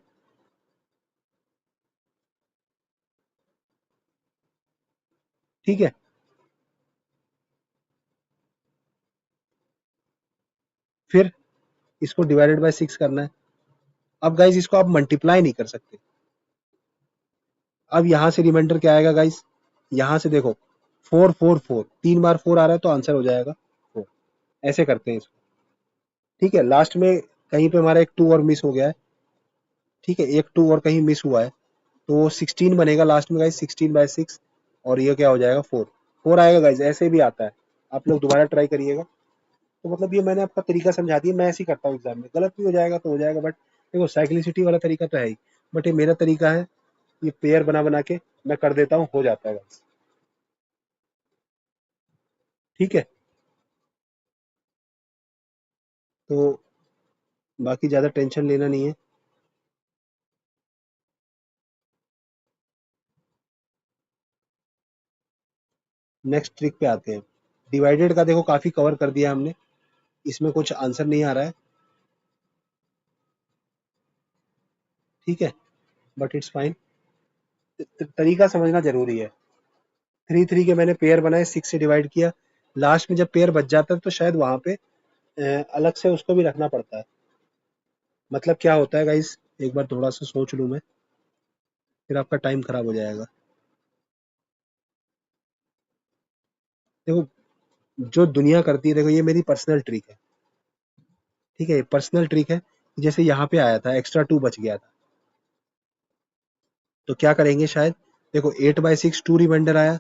ठीक है। फिर इसको डिवाइडेड बाय 6 करना है। अब गाइस इसको आप मल्टीप्लाई नहीं कर सकते। अब यहां से रिमाइंडर क्या आएगा गाइस, यहां से देखो 4 4 4, 3 बार 4 आ रहा है तो आंसर हो जाएगा 4। ऐसे करते हैं इसको, ठीक है। लास्ट में कहीं पे हमारा एक 2 और मिस हो गया है, ठीक है, एक 2 और कहीं मिस हुआ है, तो 16 बनेगा लास्ट में गाइस, 16 बाय 6 और ये क्या हो जाएगा 4, 4 आएगा गाइस, ऐसे भी आता है। आप लोग दोबारा ट्राई करिएगा। तो मतलब ये मैंने आपका तरीका समझा दिया, मैं ऐसे ही करता हूँ एग्जाम में, गलत भी हो जाएगा तो हो जाएगा, बट देखो साइक्लिसिटी वाला तरीका तो है ही, बट ये मेरा तरीका है, ये पेयर बना बना के मैं कर देता हूँ, हो जाता है गाइस, ठीक है। तो बाकी ज्यादा टेंशन लेना नहीं है। नेक्स्ट ट्रिक पे आते हैं। डिवाइडेड का देखो काफी कवर कर दिया हमने, इसमें कुछ आंसर नहीं आ रहा है, ठीक है, बट इट्स फाइन। तरीका समझना जरूरी है। 3 3 के मैंने पेयर बनाए, 6 से डिवाइड किया, लास्ट में जब पेयर बच जाता है तो शायद वहां पे अलग से उसको भी रखना पड़ता है। मतलब क्या होता है गाइस, एक बार थोड़ा सा सोच लूं मैं, फिर आपका टाइम खराब हो जाएगा। देखो जो दुनिया करती है, देखो ये मेरी पर्सनल ट्रिक है, ठीक है, ये पर्सनल ट्रिक है। जैसे यहाँ पे आया था एक्स्ट्रा 2 बच गया था, तो क्या करेंगे शायद, देखो 8 बाई 6 2 रिमाइंडर आया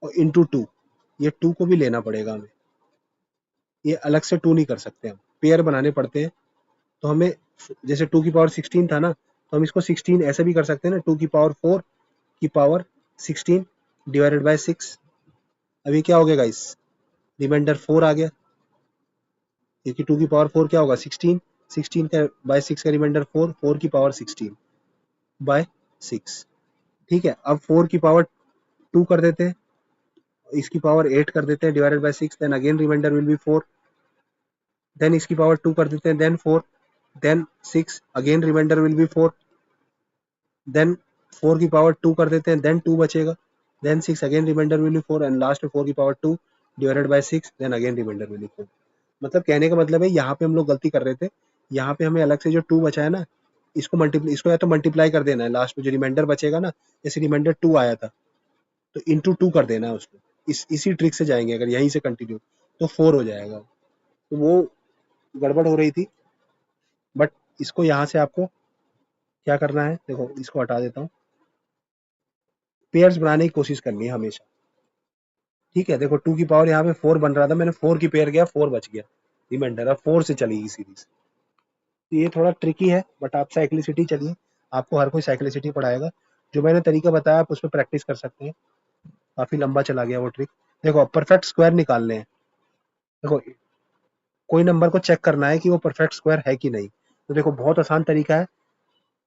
और इंटू 2, ये 2 को भी लेना पड़ेगा हमें, ये अलग से 2 नहीं कर सकते, हम पेयर बनाने पड़ते हैं। तो हमें जैसे 2 की पावर 16 था ना, तो हम इसको 16 ऐसे भी कर सकते हैं ना, 2 की पावर 4 की पावर 16 डिवाइडेड बाय 6। अभी क्या हो गया गाइस, रिमाइंडर 4 आ गया, क्योंकि 2 की पावर 4 क्या होगा 16, 16 का बाय 6 का रिमाइंडर 4, 4 की पावर 16 बाय 6, ठीक है। अब 4 की पावर 2 कर देते हैं, इसकी पावर 8 कर देते हैं divided by 6, then again remainder will be 4, then इसकी पावर 2 कर देते हैं, then 4, then 6 again remainder will be 4, then 4 की पावर 2 कर देते हैं, देन 2 बचेगा, then 6 again remainder will be 4 and last में 4 की power 2 divided by 6, then again remainder will be 4। मतलब कहने का मतलब है यहाँ पे हम लोग गलती कर रहे थे, यहाँ पे हमें अलग से जो 2 बचा है ना, इसको या तो मल्टीप्लाई कर देना है, लास्ट में जो रिमाइंडर बचेगा ना, जैसे रिमाइंडर 2 आया था तो इंटू 2 कर देना है उसको, इसी ट्रिक से जाएंगे, अगर यहीं से कंटिन्यू तो 4 हो जाएगा। तो वो गड़बड़ हो रही थी, बट इसको यहाँ से आपको क्या करना है, देखो इसको हटा देता हूँ, पेयर्स बनाने की कोशिश करनी है हमेशा, ठीक है। देखो 2 की पावर यहाँ पे 4 बन रहा था, मैंने 4 की पेयर किया, 4 बच गया रिमाइंडर, अब 4 से चलेगी सीरीज। तो ये थोड़ा ट्रिकी है, बट आप साइक्लिसिटी चलिए, आपको हर कोई साइक्लिसिटी पढ़ाएगा, जो मैंने तरीका बताया आप उस पर प्रैक्टिस कर सकते हैं। काफी लंबा चला गया वो ट्रिक। देखो परफेक्ट स्क्वायर निकालने हैं, देखो कोई नंबर को चेक करना है कि वो परफेक्ट स्क्वायर है कि नहीं, तो देखो बहुत आसान तरीका है,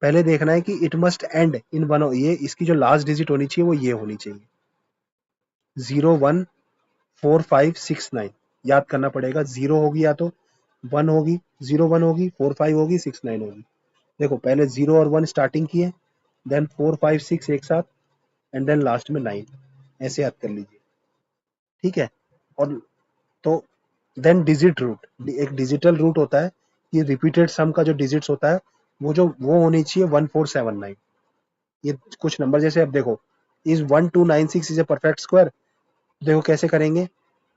पहले देखना है कि it must and in one, ये इसकी जो लास्ट डिजिट होनी चाहिए वो ये होनी चाहिए, 0 1 4 5 6 9, याद करना पड़ेगा, 0 होगी या तो 1 होगी, 0 1 होगी, 4 5 होगी, 6 9 होगी। देखो पहले 0 और 1 स्टार्टिंग किए, देन 4 5 6 एक साथ एंड देन लास्ट में 9, ऐसे याद कर लीजिए, ठीक है। और तो देन डिजिट रूट, एक डिजिटल रूट होता है, ये रिपीटेड सम का जो डिजिट्स होता है, वो होनी चाहिए 1479। ये कुछ नंबर जैसे अब देखो, is 1296 is a perfect square, देखो कैसे करेंगे,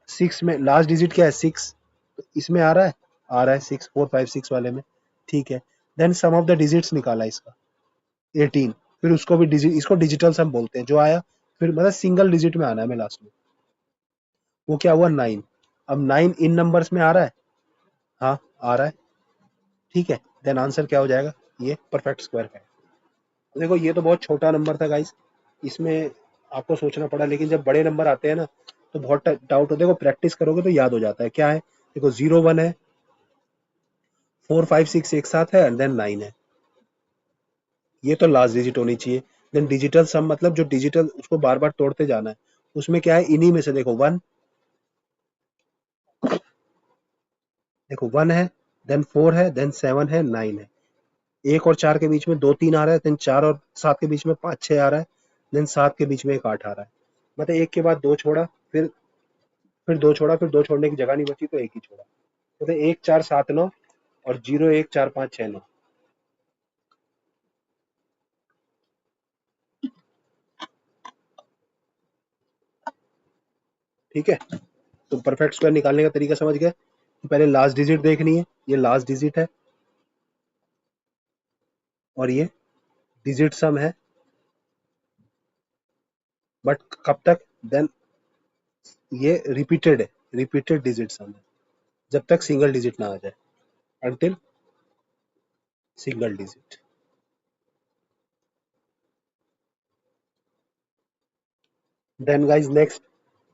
6 में लास्ट डिजिट क्या है 6, तो इसमें आ रहा है 6 4 5 6 वाले में, ठीक है। Then sum of the digits निकाला इसका 18, फिर उसको भी डिजिट, इसको डिजिटल सम बोलते हैं, जो आया फिर मतलब सिंगल डिजिट में आना है हमें लास्ट में, वो क्या हुआ 9। अब 9 इन नंबर्स में आ रहा है, हाँ आ रहा है, ठीक है, देन आंसर क्या हो जाएगा, ये परफेक्ट स्क्वायर है। देखो ये तो बहुत छोटा नंबर था गाइस, इसमें आपको सोचना पड़ा, लेकिन जब बड़े नंबर आते हैं ना, तो बहुत डाउट होता है, देखो प्रैक्टिस करोगे तो याद हो जाता है। क्या है, देखो 0 1 है, 4 5 6 एक साथ है, एंड देन 9 है, ये तो लास्ट डिजिट होनी चाहिए। देन डिजिटल सम मतलब जो डिजिटल उसको बार बार तोड़ते जाना है, उसमें क्या है, इन्हीं में से देखो 1, देखो 1 है, देन 4 है, देन 7 है, 9 है। 1 और 4 के बीच में 2 3 आ रहा है, देन 4 और 7 के बीच में 5 6 आ रहा है, देन 7 के बीच में एक 8 आ रहा है। मतलब एक के बाद दो छोड़ा, फिर दो छोड़ा, फिर दो छोड़ने की जगह नहीं बची तो एक ही छोड़ा। मतलब 1 4 7 9 और 0 1 4 5 6 9। ठीक है, तो परफेक्ट स्क्वायर निकालने का तरीका समझ गए। तो पहले लास्ट डिजिट देखनी है, ये लास्ट डिजिट है और ये डिजिट सम है, बट कब तक, देन ये रिपीटेड है, रिपीटेड डिजिट सम है, जब तक सिंगल डिजिट ना आ जाए, until single digit. Then guys next,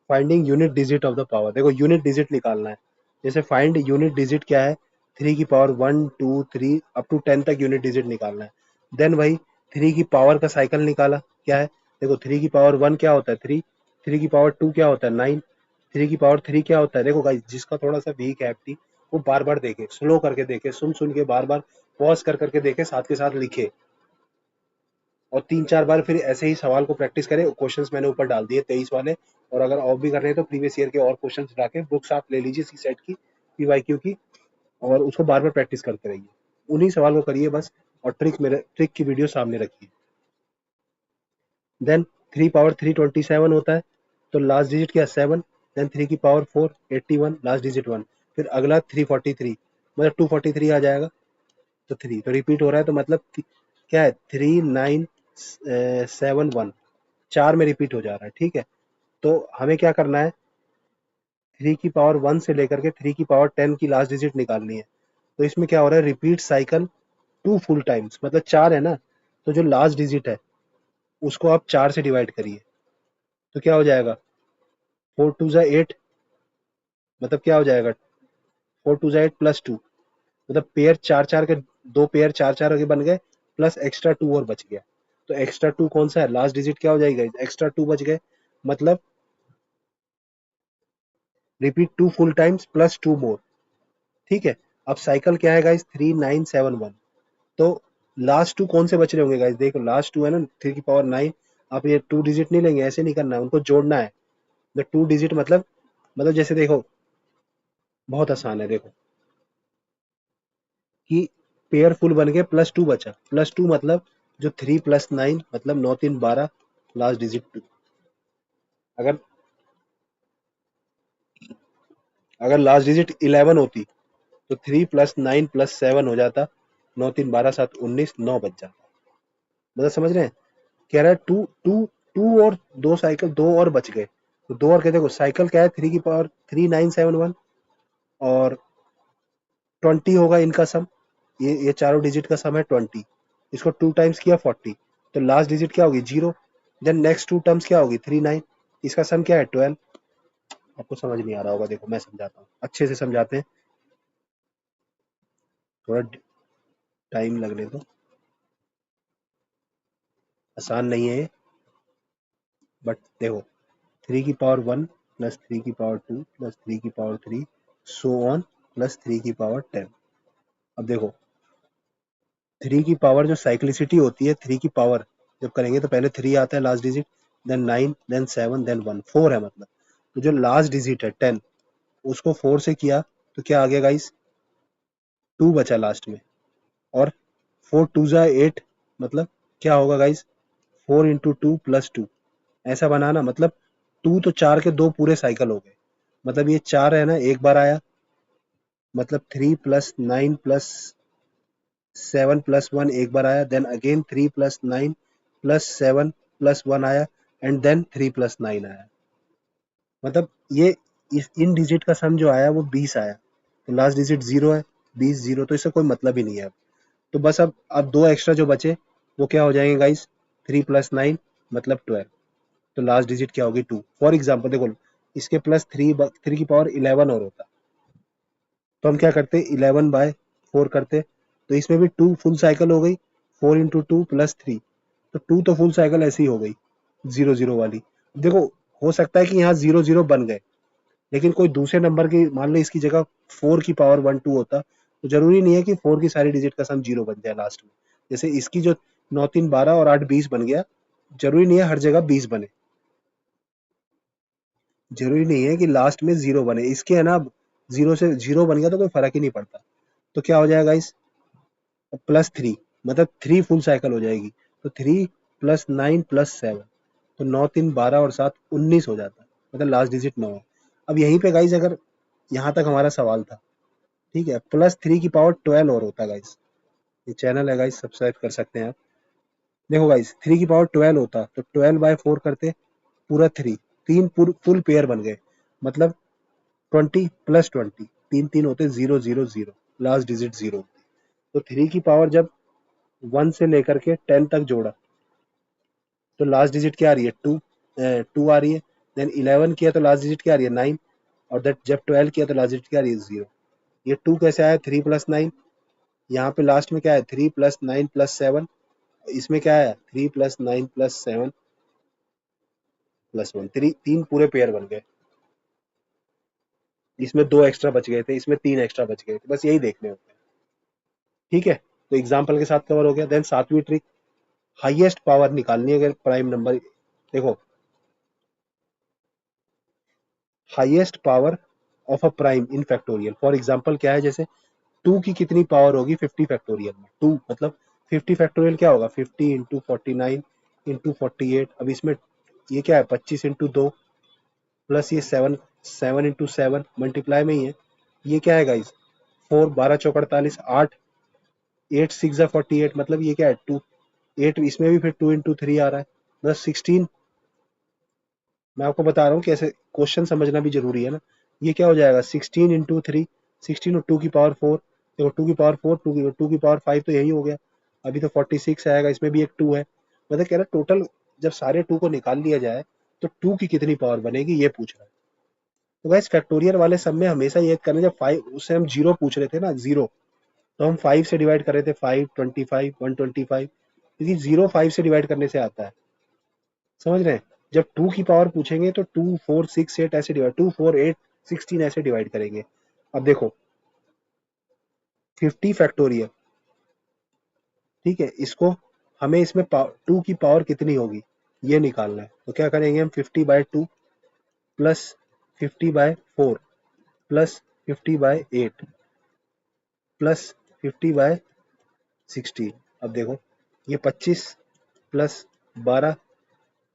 finding unit digit of the power. देखो यूनिट डिजिट निकालना है, जैसे फाइंड यूनिट डिजिट क्या है, 3 की पावर 1 2 3 अप टू 10 तक यूनिट डिजिट निकालना है। देन भाई 3 की पावर का साइकिल निकाला, क्या है, देखो 3 की पावर 1 क्या होता है 3, 3 की पावर 2 क्या होता है 9, 3 की पावर 3 क्या होता है, देखो गाइज जिसका थोड़ा सा वीक है एप्टी, वो बार बार देखे, स्लो करके देखे, सुन सुन के बार बार पॉज कर करके देखे, साथ के साथ लिखे, और 3 4 बार फिर ऐसे ही सवाल को प्रैक्टिस करें। क्वेश्चंस मैंने ऊपर डाल दिए 23 वाले, और अगर ऑफ भी कर रहे हैं तो प्रीवियस ईयर के और क्वेश्चंस उठा के बुक्स आप ले लीजिए सी सेट की, पीवाईक्यू की, और उसको बार बार प्रैक्टिस करते रहिए, उन्हीं सवाल को करिए बस, और ट्रिक की वीडियो सामने रखिए। देन 3 पावर 327 होता है, तो लास्ट डिजिट क्या 7, देन 3 की पावर 4 81, लास्ट डिजिट 1, फिर अगला 343, मतलब 243 आ जाएगा, तो 3 तो रिपीट हो रहा है, तो मतलब क्या है 3971, 4 में रिपीट हो जा रहा है। ठीक है, तो हमें क्या करना है, 3 की पावर 1 से लेकर के 3 की पावर 10 की लास्ट डिजिट निकालनी है। तो इसमें क्या हो रहा है, रिपीट साइकिल 2 फुल टाइम्स, मतलब 4 है ना, तो जो लास्ट डिजिट है उसको आप 4 से डिवाइड करिए, तो क्या हो जाएगा 4 2 जा 8, मतलब क्या हो जाएगा 4 2 जा 8 प्लस 2, मतलब पेयर 4 4 के, दो पेयर 4 4 के बन गए, प्लस एक्स्ट्रा 2 और बच गया। तो एक्स्ट्रा 2 कौन सा है, लास्ट डिजिट क्या हो जाएगा, एक्स्ट्रा 2 बच गए, मतलब रिपीट 2 फुल टाइम्स प्लस 2 मोर। ठीक है, अब साइकिल क्या है गाइस 3971, तो लास्ट 2 कौन से बच रहे होंगे गाइस, देखो लास्ट 2 है ना 3 की पावर 9, आप ये 2 डिजिट नहीं लेंगे, ऐसे नहीं करना है, उनको जोड़ना है। द 2 डिजिट मतलब जैसे देखो बहुत आसान है, देखो कि पेयर फुल बन गए, प्लस 2 बचा, प्लस 2 मतलब जो 3 प्लस 9 मतलब 9 3 12, लास्ट डिजिट 2। अगर अगर लास्ट डिजिट 11 होती तो 3 प्लस 9 प्लस 7 हो जाता, 9 3 12 7 19, 9 बच जाता। मतलब समझ रहे हैं, कह रहा है टू टू टू और दो साइकिल, दो और बच गए, तो दो और कहते देखो साइकिल क्या है 3 की पावर 3971, और 20 होगा इनका सम, ये चारों डिजिट का सम है 20, इसको 2 टाइम्स किया 40, तो लास्ट डिजिट क्या होगी 0, देन नेक्स्ट 2 टर्म्स क्या होगी 3 9, इसका सम क्या है 12। आपको समझ नहीं आ रहा होगा, देखो मैं समझाता हूँ, अच्छे से समझाते हैं, थोड़ा टाइम लगने दो, आसान नहीं है ये, बट देखो 3 की पावर 1 प्लस 3 की पावर 2 प्लस 3 की पावर 3 सो ऑन प्लस 3 की पावर 10। अब देखो 3 की पावर जो साइक्लिसिटी होती है, 3 की पावर जब करेंगे तो पहले 3 आता है last digit, then 9 then 7 then 1, 4 है मतलब, तो जो लास्ट डिजिट है 10, उसको 4 से किया तो क्या आ गया गाइस 2 बचा लास्ट में, और 4 2 जा 8, मतलब क्या होगा गाइस 4 इंटू 2 प्लस 2, ऐसा बनाना, मतलब 2 तो 4 के दो पूरे साइकिल हो गए, मतलब ये 4 है ना एक बार आया, मतलब 3 प्लस 9 प्लस 7 प्लस 1 एक बार आया, then again 3 plus 9 plus 7 plus 1 आया, एंड देन 3 प्लस 9 आया, मतलब ये इस इन डिजिट का सम जो आया वो 20 आया, तो लास्ट डिजिट 0 है, 20 0, तो इससे कोई मतलब ही नहीं है अब। तो बस अब दो एक्स्ट्रा जो बचे वो क्या हो जाएंगे गाइस, 3 प्लस 9 मतलब 12, तो लास्ट डिजिट क्या होगी 2। फॉर एग्जाम्पल देखो इसके प्लस 3 की पावर 11 और होता। तो हम क्या करते, 11/4 करते, तो इसमें भी 2 फुल साइकिल हो गई, 4 इंटू 2 प्लस 3, तो 2 तो फुल साइकिल ऐसी हो गई 0 0 वाली। देखो, हो सकता है कि यहाँ 0 0 बन गए, लेकिन कोई दूसरे नंबर की मान लो इसकी जगह 4 की पावर 1 2 होता, तो जरूरी नहीं है कि 4 की सारी डिजिट का सम 0 बन जाए लास्ट में। जैसे इसकी जो 9 3 12 और 8 20 बन गया, जरूरी नहीं है हर जगह 20 बने, जरूरी नहीं है कि लास्ट में 0 बने। इसके है ना, 0 से 0 बन गया तो कोई फर्क ही नहीं पड़ता। तो क्या हो जाएगा इस प्लस 3, मतलब 3 फुल साइकिल हो जाएगी। तो 3 प्लस 9 प्लस 7, तो 9 3 12 और 7 19 हो जाता है, मतलब लास्ट डिजिट 9 है। अब यहीं पे गाइस, अगर यहाँ तक हमारा सवाल था, ठीक है, प्लस 3 की पावर 12 और होता गाइस। ये चैनल है गाइस, सब्सक्राइब कर सकते हैं आप। देखो गाइस, 3 की पावर 12 होता तो 12/4 करते, पूरा 3, तीन फुल पेयर बन गए, मतलब 20 प्लस 20, तीन तीन होते 0 0 0, लास्ट डिजिट 0। तो 3 की पावर जब 1 से लेकर के 10 तक जोड़ा, तो लास्ट डिजिट क्या आ रही है, 2 आ रही है। देन 11 किया तो लास्ट डिजिट क्या आ रही है, 9। और दैट जब 12 किया तो लास्ट डिजिट क्या आ रही है, 0। ये 2 कैसे आया, 3 प्लस 9, यहाँ पे लास्ट में क्या है, 3 प्लस 9 प्लस 7, इसमें क्या है, 3 प्लस 9 प्लस 7 प्लस 1, तीन पूरे पेयर बन गए। इसमें 2 एक्स्ट्रा बच गए थे, इसमें 3 एक्स्ट्रा बच गए थे, बस यही देखने होते हैं। ठीक है, तो एग्जाम्पल के साथ कवर हो गया। देन 7वीं ट्रिक, हाईएस्ट पावर निकालनी है अगर प्राइम नंबर। देखो, highest power of a prime in factorial, for example क्या है, जैसे 2 की कितनी पावर होगी 50 फैक्टोरियल में, 2 मतलब 50 फैक्टोरियल क्या होगा, 50 इंटू 49 इंटू 48। अब इसमें ये क्या है, 25 इंटू 2 प्लस ये 7, 7 इंटू 7 मल्टीप्लाई में ही है। ये क्या है गाइस, 4 12 चौक 48, 8 8 6 48, मतलब ये क्या है, 2 8, इसमें भी फिर 2 इंटू 3 आ रहा है, मतलब 16। मैं आपको बता रहा हूँ कैसे, क्वेश्चन समझना भी जरूरी है ना। ये क्या हो जाएगा, 16 इंटू 3, 16 और 2 की पावर 4, देखो 2 की पावर 4, 2 की पावर 5, तो यही हो गया। अभी तो 46 आएगा, इसमें भी एक 2 है, मतलब कह रहा टोटल जब सारे 2 को निकाल लिया जाए तो 2 की कितनी पावर बनेगी, ये पूछ रहा है। तो गाइस, फैक्टोरियल वाले सब में हमेशा ये करना, जब 5 उससे हम जीरो पूछ रहे थे ना, जीरो, तो हम 5 से डिवाइड कर रहे थे, 5 25 125, क्योंकि जीरो 5 से डिवाइड करने से आता है, समझ रहे हैं। जब 2 की पावर पूछेंगे तो 2 4 6 8 ऐसे डिवाइड, 2 4 8 16 ऐसे डिवाइड करेंगे। अब देखो, 50 फैक्टोरियल, ठीक है, इसको हमें इसमें 2 की पावर कितनी होगी ये निकालना है। तो क्या करेंगे हम, 50/2 प्लस 50/4 प्लस 50/8 प्लस 50/16। अब देखो, ये 25 प्लस 12,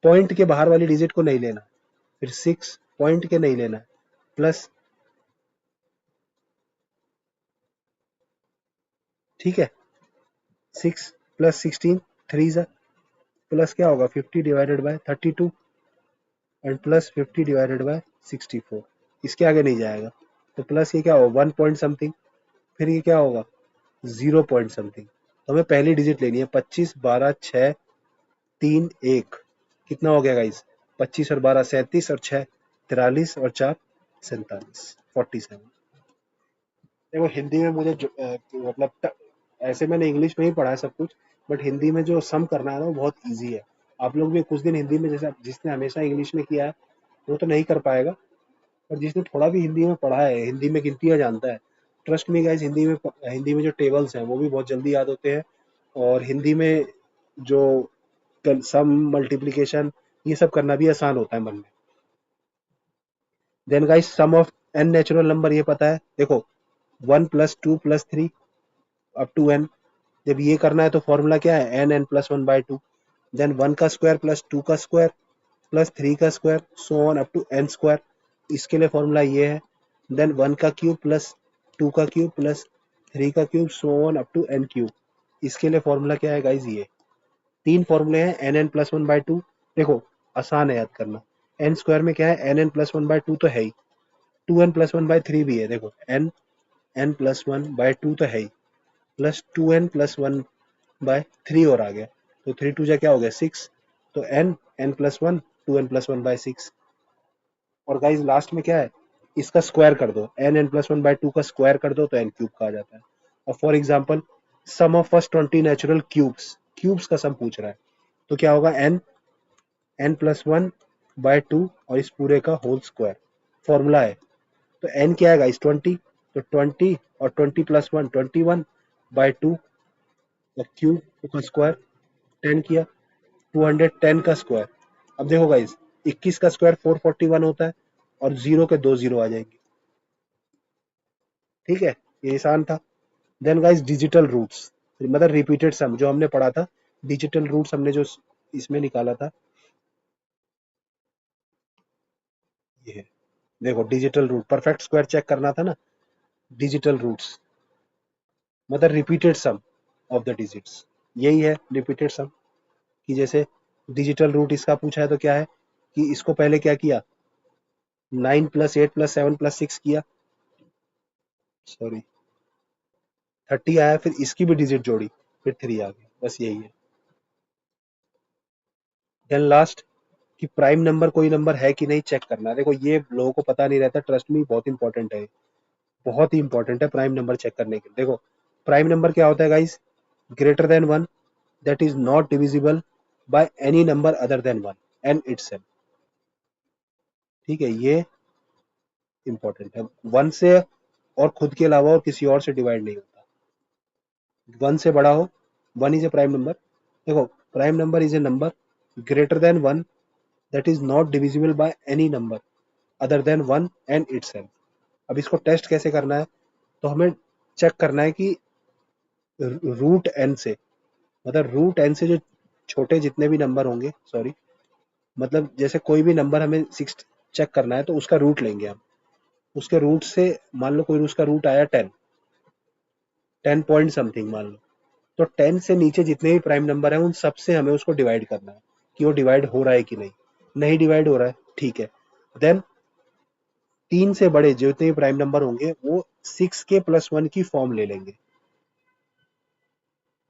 पॉइंट के बाहर वाली डिजिट को नहीं लेना, फिर 6 पॉइंट के नहीं लेना, प्लस, ठीक है, 6 प्लस 16, 3 जा, प्लस क्या होगा, 50/32 एंड प्लस 50/64, इसके आगे नहीं जाएगा। तो प्लस ये क्या होगा, 1 पॉइंट समथिंग, फिर ये क्या होगा, 0 पॉइंट समथिंग। तो हमें पहली डिजिट लेनी है, 25 12 6 3 1, कितना हो गया गाइस, 25 और 12 37 और 6 43 और 4 47, 47। देखो हिंदी में मुझे मतलब ऐसे मैंने इंग्लिश में ही पढ़ा है सब कुछ, बट हिंदी में जो सम करना है ना वो बहुत इजी है। आप लोग भी कुछ दिन हिंदी में, जैसे जिसने हमेशा इंग्लिश में किया है वो तो नहीं कर पाएगा, और जिसने थोड़ा भी हिंदी में पढ़ा है, हिंदी में गिनतियाँ जानता है, ट्रस्ट मी गाइस, हिंदी में जो टेबल्स हैं वो भी बहुत जल्दी याद होते हैं। और हिंदी में जो सम मल्टीप्लिकेशन ये सब करना भी आसान होता है मन में। Then guys, sum of n natural number ये पता है, देखो 1 plus 2 plus 3 up to n. जब ये करना है तो फॉर्मूला क्या है, एन एन प्लस 1/2। देन 1 का स्क्वायर प्लस 2 का स्क्वायर प्लस 3 का square, so on up to n square, इसके लिए फॉर्मूला ये है। देन 1 का क्यूब प्लस 2 का क्यूब प्लस 3 का cube, so on up to n cube, इसके लिए फॉर्मूला क्या है गाइज, ये 3 फॉर्मूले हैं। एन एन प्लस 1/2, देखो आसान है याद करना। एन स्क्वायर में क्या है, एन एन प्लस 1/2 तो है ही, 2n+1/3 भी है, देखो एन एन प्लस 1/2 तो है ही, प्लस 2n+1/3 और आ गया, तो 3 2 जा क्या हो गया 6, तो एन एन प्लस 1, 2n+1/6। और गाइज लास्ट में क्या है, इसका स्क्वायर कर दो, n+1/2 का स्क्वायर कर दो तो n क्यूब का आ जाता है। और for example sum of first 20 natural cubes, cubes का सम पूछ रहा है, तो क्या होगा, n+1/2 और इस पूरे का होल स्क्वायर, फॉर्मूला है। तो n क्या है इस 20, तो 20 और 20+1 21/2 और क्यूब का स्क्वायर 10 किया, 210 का स्क्वायर। अब देखो गाइस 21 का स्क्वायर 441 होता है और जीरो के दो जीरो आ जाएंगे। ठीक है, ये आसान था। देन गाइस डिजिटल रूट्स, मतलब रिपीटेड सम जो हमने पढ़ा था, डिजिटल रूट्स हमने जो इसमें निकाला था, ये है। देखो digital root, perfect square check करना था ना, डिजिटल रूट्स मतलब repeated sum of the digits, यही है रिपीटेड सम। कि जैसे डिजिटल रूट इसका पूछा है तो क्या है कि इसको पहले क्या किया, 9+8+7+6 किया, सॉरी 30 आया, फिर इसकी भी डिजिट जोड़ी, फिर 3 आ गया, बस यही है। देन लास्ट कि प्राइम नंबर कोई नंबर है कि नहीं चेक करना है। देखो ये लोगों को पता नहीं रहता, ट्रस्ट मी बहुत इंपॉर्टेंट है, बहुत ही इंपॉर्टेंट है प्राइम नंबर चेक करने के लिए। देखो प्राइम नंबर क्या होता है guys, greater than 1 that is not divisible by any number other than 1 and itself. ठीक है, ये इंपॉर्टेंट है, 1 से और खुद के अलावा और किसी और से डिवाइड नहीं होता, 1 से बड़ा हो, 1 इज ए प्राइम नंबर। देखो prime number is a number greater than 1 that is not divisible by any number other than 1 and itself. अब इसको टेस्ट कैसे करना है, तो हमें चेक करना है कि रूट एन से, मतलब रूट एन से जो छोटे जितने भी नंबर होंगे, सॉरी मतलब जैसे कोई भी नंबर हमें 6 चेक करना है तो उसका रूट लेंगे हम, उसके रूट से मान लो कोई उसका रूट आया 10, 10 पॉइंट समथिंग मान लो, तो 10 से नीचे जितने भी प्राइम नंबर है उन सबसे हमें उसको डिवाइड करना है कि वो डिवाइड हो रहा है कि नहीं, नहीं डिवाइड हो रहा है, ठीक है। देन 3 से बड़े जितने भी प्राइम नंबर होंगे वो 6k+1 की फॉर्म ले लेंगे।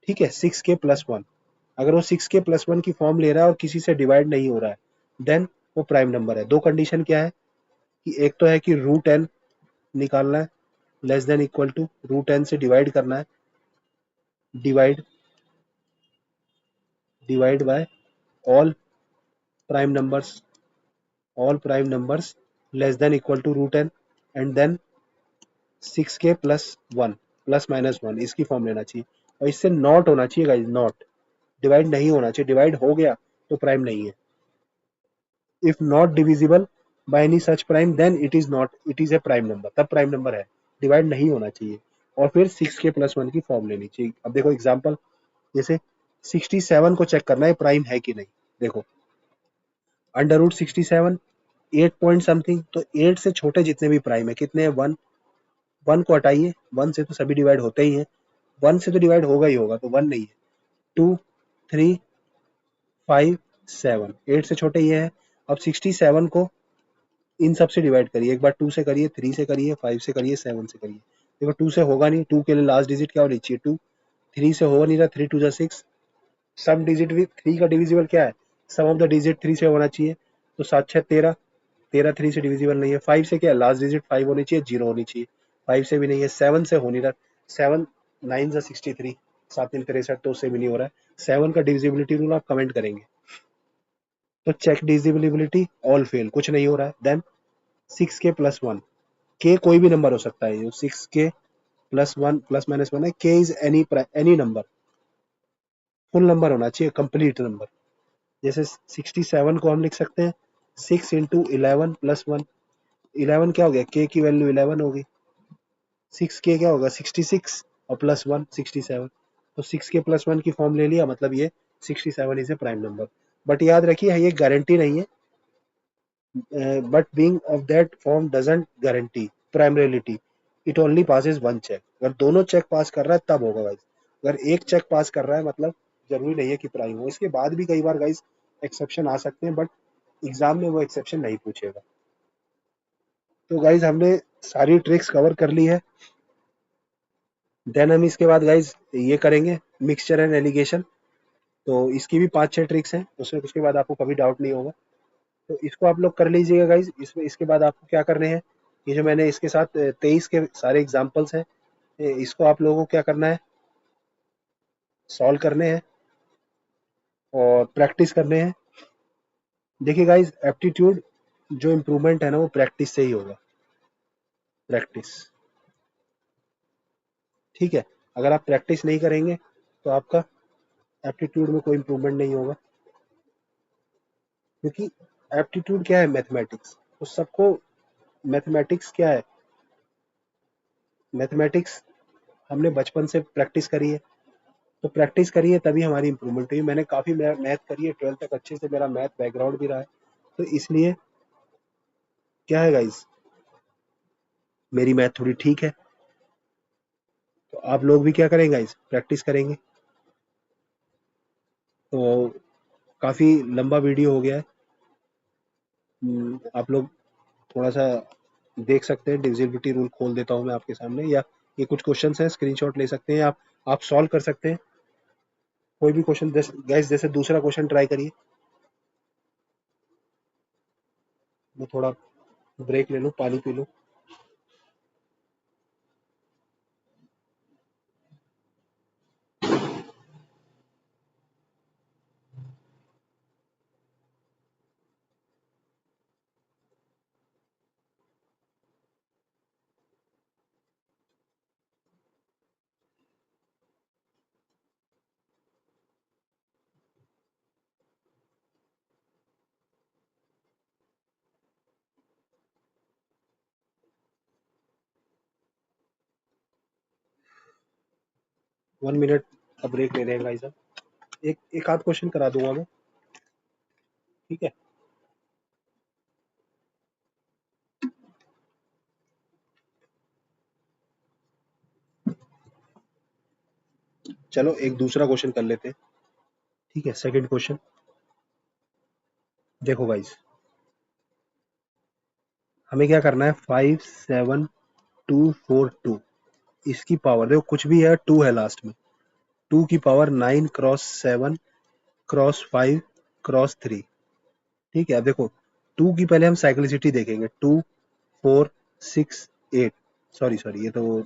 ठीक है, 6k+1, अगर वो 6k+1 की फॉर्म ले रहा है और किसी से डिवाइड नहीं हो रहा है देन वो प्राइम नंबर है। दो कंडीशन क्या है कि एक तो है कि रूट एन निकालना है, less than equal to root n से डिवाइड करना है, divide divide by all prime numbers, all prime numbers less than equal to root n, and then 6k+1 +-1 इसकी फॉर्म लेना चाहिए, और इससे नॉट होना चाहिए गाइस, नॉट डिवाइड नहीं होना चाहिए, डिवाइड हो गया तो प्राइम नहीं है। If not divisible by any such prime then it is a prime number, तब प्राइम नंबर है, डिवाइड नहीं होना चाहिए। और फिर 6k+1 की फॉर्म लेनी चाहिए। अब देखो एग्जांपल, जैसे 67 को चेक करना है प्राइम है कि नहीं। देखो √67 8 पॉइंट समथिंग, तो 8 से छोटे जितने भी प्राइम है कितने हैं, 1, 1 को हटाइए, 1 से तो सभी डिवाइड होते ही हैं, 1 से तो डिवाइड होगा ही होगा, तो 1 नहीं है, 2 3 5 7, 8 से छोटे ये है। अब 67 को इन सब से डिवाइड करिए, एक बार 2 से करिए, 3 से करिए, 5 से करिए, 7 से करिए। देखो 2 से होगा नहीं, 2 के लिए लास्ट डिजिट क्या होनी चाहिए, 2, 3 से होगा नहीं रहा, 3 2 6, सम डिजिट भी 3 का डिविजिबल क्या है, सम ऑफ द डिजिट 3 से होना चाहिए, तो 7 6 13, 13 3 से डिविजिबल नहीं है। 5 से क्या है, लास्ट डिजिट 5 होनी चाहिए, 0 होनी चाहिए, 5 से भी नहीं है। 7 से हो नहीं रहा, 7 9 63, 7 3 63, तो उससे भी नहीं हो रहा है। 7 का डिविजिबिलिटी रूल आप कमेंट करेंगे, तो चेक डिविजिबिलिटी ऑल फेल, कुछ नहीं हो रहा है। देन 6k+1, के कोई भी नंबर हो सकता है, 6k+1 ±1 है, के is any number, full number होना चाहिए, कंप्लीट नंबर। जैसे 67 को हम लिख सकते हैं 6 × 11 + 1, 11 क्या हो गया, के की वैल्यू 11 होगी, 6k क्या होगा 66 और +1 67, तो 6k+1 की फॉर्म ले लिया, मतलब ये 67 is a prime number. But याद रखिए ये गारंटी नहीं है, but being of that form doesn't guarantee primality, it only passes one check. अगर दोनों चेक पास कर रहा है तब होगा गाइस, अगर एक चेक पास कर रहा है मतलब जरूरी नहीं है कि प्राइम हो, इसके बाद भी कई बार गाइस एक्सेप्शन आ सकते हैं, बट एग्जाम में वो एक्सेप्शन नहीं पूछेगा। तो गाइस हमने सारी ट्रिक्स कवर कर ली है। देन हम इसके बाद गाइस ये करेंगे मिक्सचर एंड एलिगेशन, तो इसकी भी 5 6 ट्रिक्स हैं, उसमें उसके बाद आपको कभी डाउट नहीं होगा। तो इसको आप लोग कर लीजिएगा गाइज। इसमें इसके बाद आपको क्या करने हैं, ये जो मैंने इसके साथ 23 के सारे एग्जाम्पल्स हैं, इसको आप लोगों को क्या करना है, सॉल्व करने हैं और प्रैक्टिस करने हैं। देखिए गाइज, एप्टीट्यूड जो इम्प्रूवमेंट है ना वो प्रैक्टिस से ही होगा, प्रैक्टिस। ठीक है, अगर आप प्रैक्टिस नहीं करेंगे तो आपका एप्टीट्यूड में कोई इम्प्रूवमेंट नहीं होगा, क्योंकि एप्टीट्यूड क्या है, मैथमेटिक्स। तो सबको मैथमेटिक्स क्या है, मैथमेटिक्स हमने बचपन से प्रैक्टिस करी है, तो प्रैक्टिस करिए तभी हमारी इंप्रूवमेंट हुई। मैंने काफ़ी मैथ करी है, 12th तक अच्छे से मेरा मैथ बैकग्राउंड भी रहा है, तो इसलिए क्या है गाइज, मेरी मैथ थोड़ी ठीक है। तो आप लोग भी क्या करेंगे गाइज, प्रैक्टिस करेंगे। तो काफ़ी लंबा वीडियो हो गया है। आप लोग थोड़ा सा देख सकते हैं, डिविजिबिलिटी रूल खोल देता हूँ मैं आपके सामने, या ये कुछ क्वेश्चंस हैं, स्क्रीनशॉट ले सकते हैं आप सॉल्व कर सकते हैं कोई भी क्वेश्चन। गैस जैसे दूसरा क्वेश्चन ट्राई करिए। मैं थोड़ा ब्रेक ले लूँ, पानी पी लूँ। 1 मिनट का ब्रेक ले रहे हैं भाई साहब। एक एक आध क्वेश्चन करा दूंगा मैं। ठीक है, चलो एक दूसरा क्वेश्चन कर लेते हैं। ठीक है, सेकंड क्वेश्चन। देखो गाइस, हमें क्या करना है, 5 7 2 4 2, इसकी पावर देखो, कुछ भी है 2 है लास्ट में, 2 की पावर 9 क्रॉस 7 क्रॉस 5 क्रॉस 3। ठीक है, अब देखो 2 की पहले हम साइक्लिसिटी देखेंगे, 2 4 6 8, सॉरी सॉरी, ये तो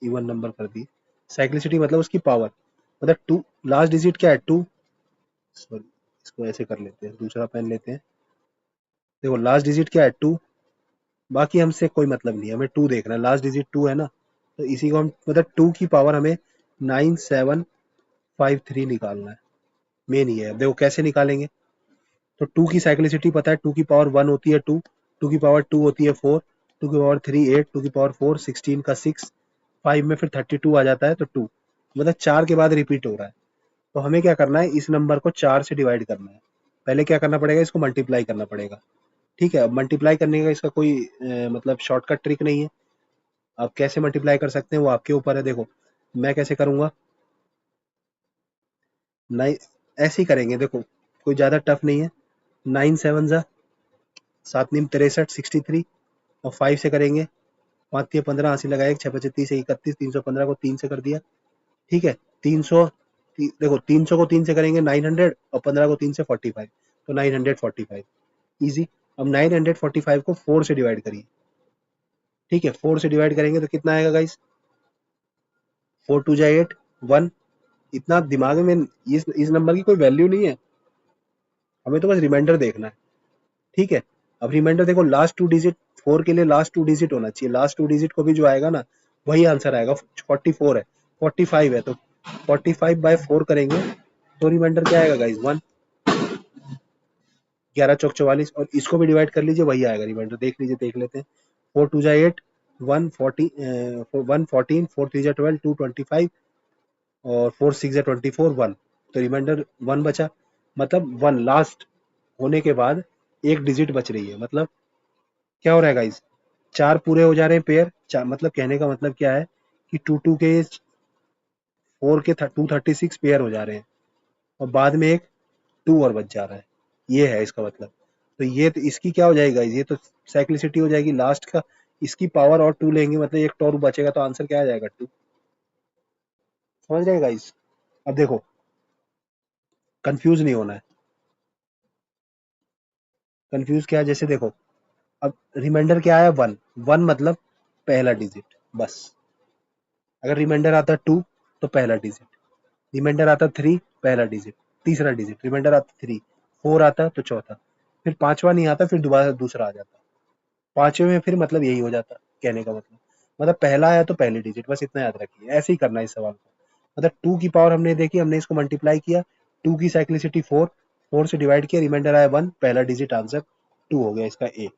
इवन नंबर कर दी। साइक्लिसिटी मतलब उसकी पावर, मतलब 2 लास्ट डिजिट क्या है, 2। सॉरी, इसको ऐसे कर लेते हैं, दूसरा पेन लेते हैं। देखो लास्ट डिजिट क्या है, 2। बाकी हमसे कोई मतलब नहीं है, हमें 2 देखना है, लास्ट डिजिट 2 है ना, तो इसी को हम मतलब 2 की पावर हमें 9753 निकालना है। मेन ये है। देखो कैसे निकालेंगे, तो 2 की साइक्लिसिटी पता है, 2 की पावर 1 होती है 2, 2 की पावर 2 होती है 4, 2 की पावर 3 8, 2 की पावर 4 16 का 6, 5 में फिर 32 आ जाता है, तो 2 मतलब 4 के बाद रिपीट हो रहा है। तो हमें क्या करना है, इस नंबर को 4 से डिवाइड करना है। पहले क्या करना पड़ेगा, इसको मल्टीप्लाई करना पड़ेगा। ठीक है, अब मल्टीप्लाई करने का इसका कोई मतलब शॉर्टकट ट्रिक नहीं है। आप कैसे मल्टीप्लाई कर सकते हैं वो आपके ऊपर है। देखो मैं कैसे करूंगा, नाइन, ऐसे ही करेंगे। देखो कोई ज़्यादा टफ नहीं है। 9 7 जा 7 9 63 63, और 5 से करेंगे, 5 3 15, 80 लगाए, 6 5 30 31, 315 को 3 से कर दिया। ठीक है, 300, देखो 300 को 3 से करेंगे 900, और 15 को 3 से 45, तो 945 इजी। अब 945 को 4 से डिवाइड करिए। ठीक है, 4 से डिवाइड करेंगे तो कितना आएगा गाइस, 4 2 जा 8, 1। इतना दिमाग में इस नंबर की कोई वैल्यू नहीं है, हमें तो बस रिमाइंडर देखना है। ठीक है, अब रिमाइंडर देखो, लास्ट 2 डिजिट, 4 के लिए लास्ट 2 डिजिट होना चाहिए, लास्ट 2 डिजिट को भी जो आएगा ना वही आंसर आएगा। 44 है, 45 है, तो 45/4 करेंगे, तो रिमाइंडर क्या आएगा गाइस, 1। 11 चौक 44, और इसको भी डिवाइड कर लीजिए, वही आएगा रिमाइंडर। देख लीजिए, देख लेते हैं। 4 2 जा 8, 1 14, 4 3 जा 12, 2 25, और 4 6 जा 24, 1। तो रिमाइंडर 1 बचा, मतलब 1 लास्ट होने के बाद एक डिजिट बच रही है। मतलब क्या हो रहा है गाइस, 4 पूरे हो जा रहे हैं पेयर, मतलब कहने का मतलब क्या है कि 2 2 के 4 के 236 पेयर हो जा रहे हैं, और बाद में एक 2 और बच जा रहा है। ये है इसका मतलब। तो ये तो इसकी क्या हो जाएगा, ये तो साइक्लिसिटी हो जाएगी लास्ट का। इसकी पावर और 2 लेंगे, मतलब एक और बचेगा, तो आंसर क्या आ जाएगा, 2। समझ रहे गाइस। अब देखो, कंफ्यूज नहीं होना है। कंफ्यूज क्या है, जैसे देखो अब रिमाइंडर क्या आया, वन, वन मतलब पहला डिजिट बस। अगर रिमाइंडर आता टू तो पहला डिजिट, रिमाइंडर आता थ्री पहला डिजिट, तीसरा डिजिट, रिमाइंडर आता थ्री, फोर आता तो चौथा, फिर पांचवा नहीं आता, फिर दोबारा दूसरा आ जाता, पांचवे में फिर मतलब यही हो जाता, कहने का मतलब पहला आया तो पहली डिजिट, बस इतना याद रखिए, ऐसे ही करना है इस सवाल को। मतलब टू की पावर हमने देखी, हमने इसको मल्टीप्लाई किया, टू की साइक्लिसिटी फोर, फोर से डिवाइड किया, रिमाइंडर आया वन, पहला डिजिट आंसर टू हो गया इसका ए।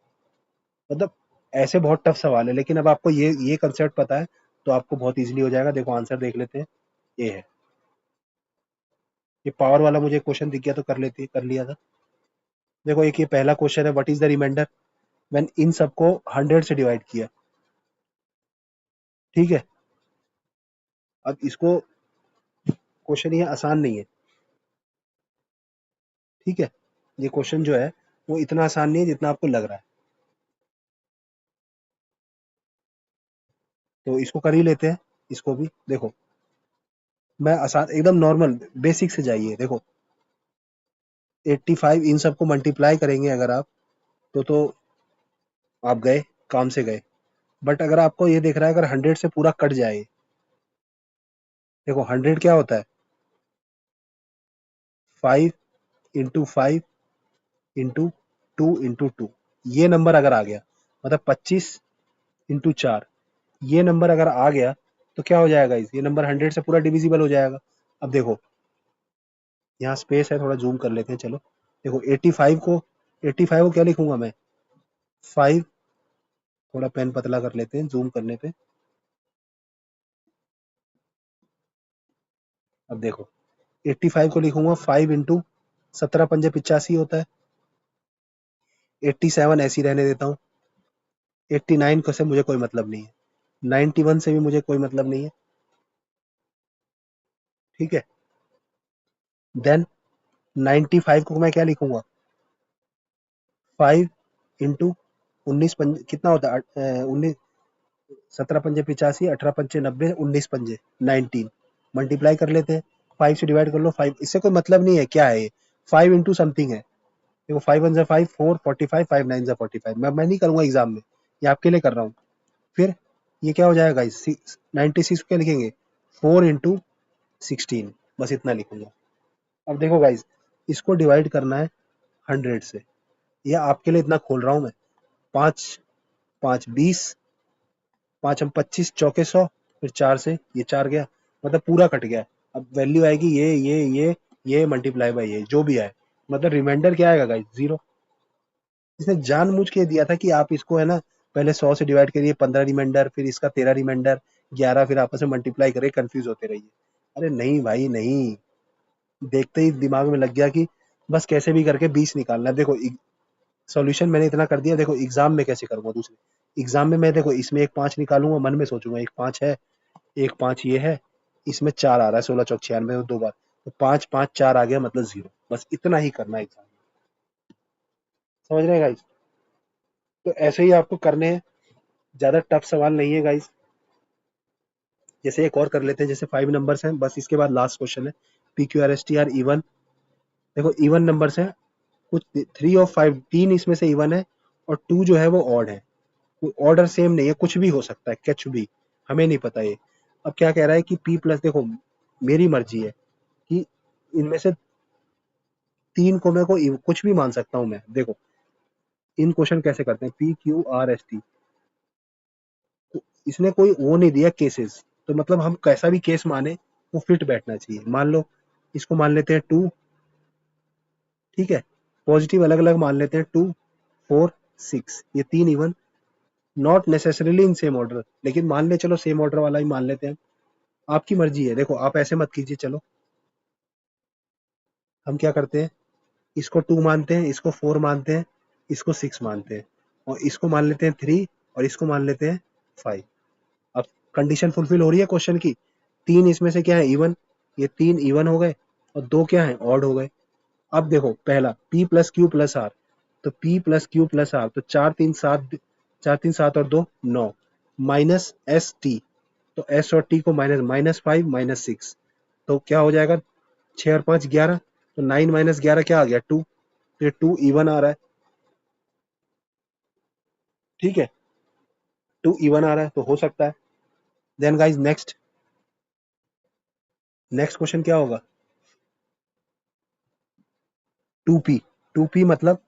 मतलब ऐसे बहुत टफ सवाल है, लेकिन अब आपको ये कंसेप्ट पता है तो आपको बहुत इजीली हो जाएगा। देखो आंसर देख लेते हैं, ये है। ये पावर वाला मुझे क्वेश्चन दिख गया तो कर लिया था। देखो एक ये पहला क्वेश्चन है, what is the remainder when इन सबको 100 से डिवाइड किया, ठीक है। अब इसको, क्वेश्चन ये आसान नहीं है, ठीक है। ये क्वेश्चन जो है वो इतना आसान नहीं है जितना आपको लग रहा है, तो इसको कर ही लेते हैं। इसको भी देखो, मैं आसान एकदम नॉर्मल बेसिक से जाइए। देखो 85 इन सबको मल्टीप्लाई करेंगे अगर आप, तो आप गए, काम से गए। बट अगर आपको ये दिख रहा है अगर 100 से पूरा कट जाए, देखो 100 क्या होता है, 5 इंटू 5 इंटू 2 ये नंबर अगर आ गया, मतलब 25 इंटू 4, ये नंबर अगर आ गया तो क्या हो जाएगा, इस ये नंबर 100 से पूरा डिविजिबल हो जाएगा। अब देखो यहाँ स्पेस है, थोड़ा जूम कर लेते हैं, चलो देखो 85 को क्या लिखूंगा मैं, 5, थोड़ा पेन पतला कर लेते हैं जूम करने पे। अब देखो 85 को लिखूंगा 5 इंटू 17 पंजे 85 होता है, 87 ऐसी रहने देता हूँ, 89 को से मुझे कोई मतलब नहीं है, 91 से भी मुझे कोई मतलब नहीं है, ठीक है। देन 95 को मैं क्या लिखूंगा, 5 इंटू 19 पंजे कितना होता है, 19, 17 पंजे 85, 18 पंजे 90, 19 पंजे 19, मल्टीप्लाई कर लेते हैं, 5 से डिवाइड कर लो, 5, इससे कोई मतलब नहीं है क्या है ये, 5 इंटू समथिंग है। देखो 5 वन जा 5, 4 45, 5 नाइन जा 45, मैं नहीं करूंगा एग्जाम में, ये आपके लिए कर रहा हूँ। फिर ये क्या हो जाएगा, 96 को क्या लिखेंगे, 4 इंटू 16, बस इतना लिखूंगा। अब देखो गाइज, इसको डिवाइड करना है 100 से, ये आपके लिए इतना खोल रहा हूं मैं। पाँच, पाँच 20, पाँच हम 25, चौके 100, फिर चार से ये चार गया, मतलब पूरा कट गया। अब वैल्यू आएगी ये मल्टीप्लाई बाय ये जो भी आए, मतलब रिमाइंडर क्या आएगा गाइज, जीरो। इसने जानबूझ के दिया था कि आप इसको है ना, पहले 100 से डिवाइड करिए, 15 रिमाइंडर, फिर इसका 13 रिमाइंडर, 11, फिर आपस में मल्टीप्लाई करिए, कंफ्यूज होते रहिए। अरे नहीं भाई नहीं, देखते ही दिमाग में लग गया कि बस कैसे भी करके 20 निकालना है। देखो सॉल्यूशन मैंने इतना कर दिया, देखो एग्जाम में कैसे करूंगा, दूसरे एग्जाम में मैं देखो इसमें एक पांच निकालूंगा, मन में सोचूंगा एक पांच है, एक पांच ये है, इसमें चार आ रहा है, 16 चौक 96 दो बार, तो पांच पांच चार आ गया मतलब जीरो, बस इतना ही करना है एग्जाम में। समझ रहे हैं गाइस, तो ऐसे ही आपको करने हैं, ज्यादा टफ सवाल नहीं है गाइस। जैसे एक और कर लेते हैं, जैसे 5 नंबर्स हैं, बस इसके बाद लास्ट क्वेश्चन है, P Q R S T R even. देखो इवन नंबर्स हैं, कुछ 3 और 5, तीन इसमें से इवन है और टू जो है वो ऑड है, ऑर्डर सेम नहीं है, कुछ भी हो सकता है, कुछ भी, हमें नहीं पता ये। अब क्या कह रहा है कि पी प्लस, देखो मेरी मर्जी है कि इनमें से तीन को मैं को कुछ भी मान सकता हूं मैं। देखो इन क्वेश्चन कैसे करते हैं, P Q R S T, तो इसने कोई वो नहीं दिया केसेस, तो मतलब हम कैसा भी केस माने वो फिट बैठना चाहिए। मान लो इसको मान लेते हैं टू, ठीक है, पॉजिटिव अलग अलग मान लेते हैं, 2 4 6, ये तीन even, not necessarily in same order, लेकिन मान ले चलो सेम ऑर्डर वाला ही मान लेते हैं। आपकी मर्जी है, देखो आप ऐसे मत कीजिए। चलो हम क्या करते हैं, इसको टू मानते हैं, इसको फोर मानते हैं, इसको सिक्स मानते हैं, और इसको मान लेते हैं थ्री, और इसको मान लेते हैं फाइव। अब कंडीशन फुलफिल हो रही है क्वेश्चन की, तीन इसमें से क्या है, इवन, ये तीन इवन हो गए और दो क्या है, ऑड हो गए। अब देखो पहला P plus Q plus R, तो P plus Q plus R, तो चार तीन सात, चार तीन सात और दो नौ, माइनस एस टी, तो एस और टी को माइनस, -5 -6, तो क्या हो जाएगा, 6 और 5 11, तो 9 - 11 क्या आ गया, टू, ये टू इवन आ रहा है। ठीक है, 2 इवन आ रहा है तो हो सकता है। देन गाइज नेक्स्ट क्वेश्चन क्या होगा? 2p, 2p मतलब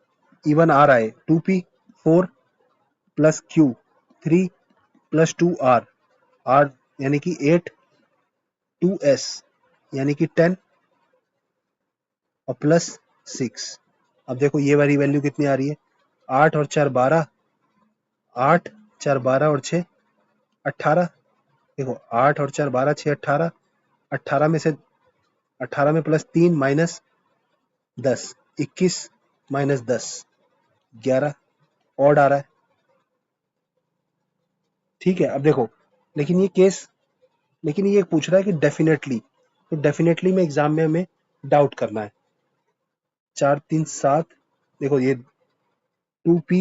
इवन आ रहा है, 2p 4 plus q 3 plus 2r, r यानी कि 8, 2s यानी कि 10 और प्लस 6। अब देखो ये वाली वैल्यू कितनी आ रही है? 8 और 4 12, 8 4 12 और 6 18। देखो 8 और 4 12 6 18, 18 में से 18 में प्लस 3 माइनस 10, 21 माइनस 10 11, ऑड आ रहा है। ठीक है, अब देखो लेकिन ये केस, लेकिन ये पूछ रहा है कि डेफिनेटली, तो डेफिनेटली में एग्जाम में हमें डाउट करना है। 4 3 7, देखो ये 2p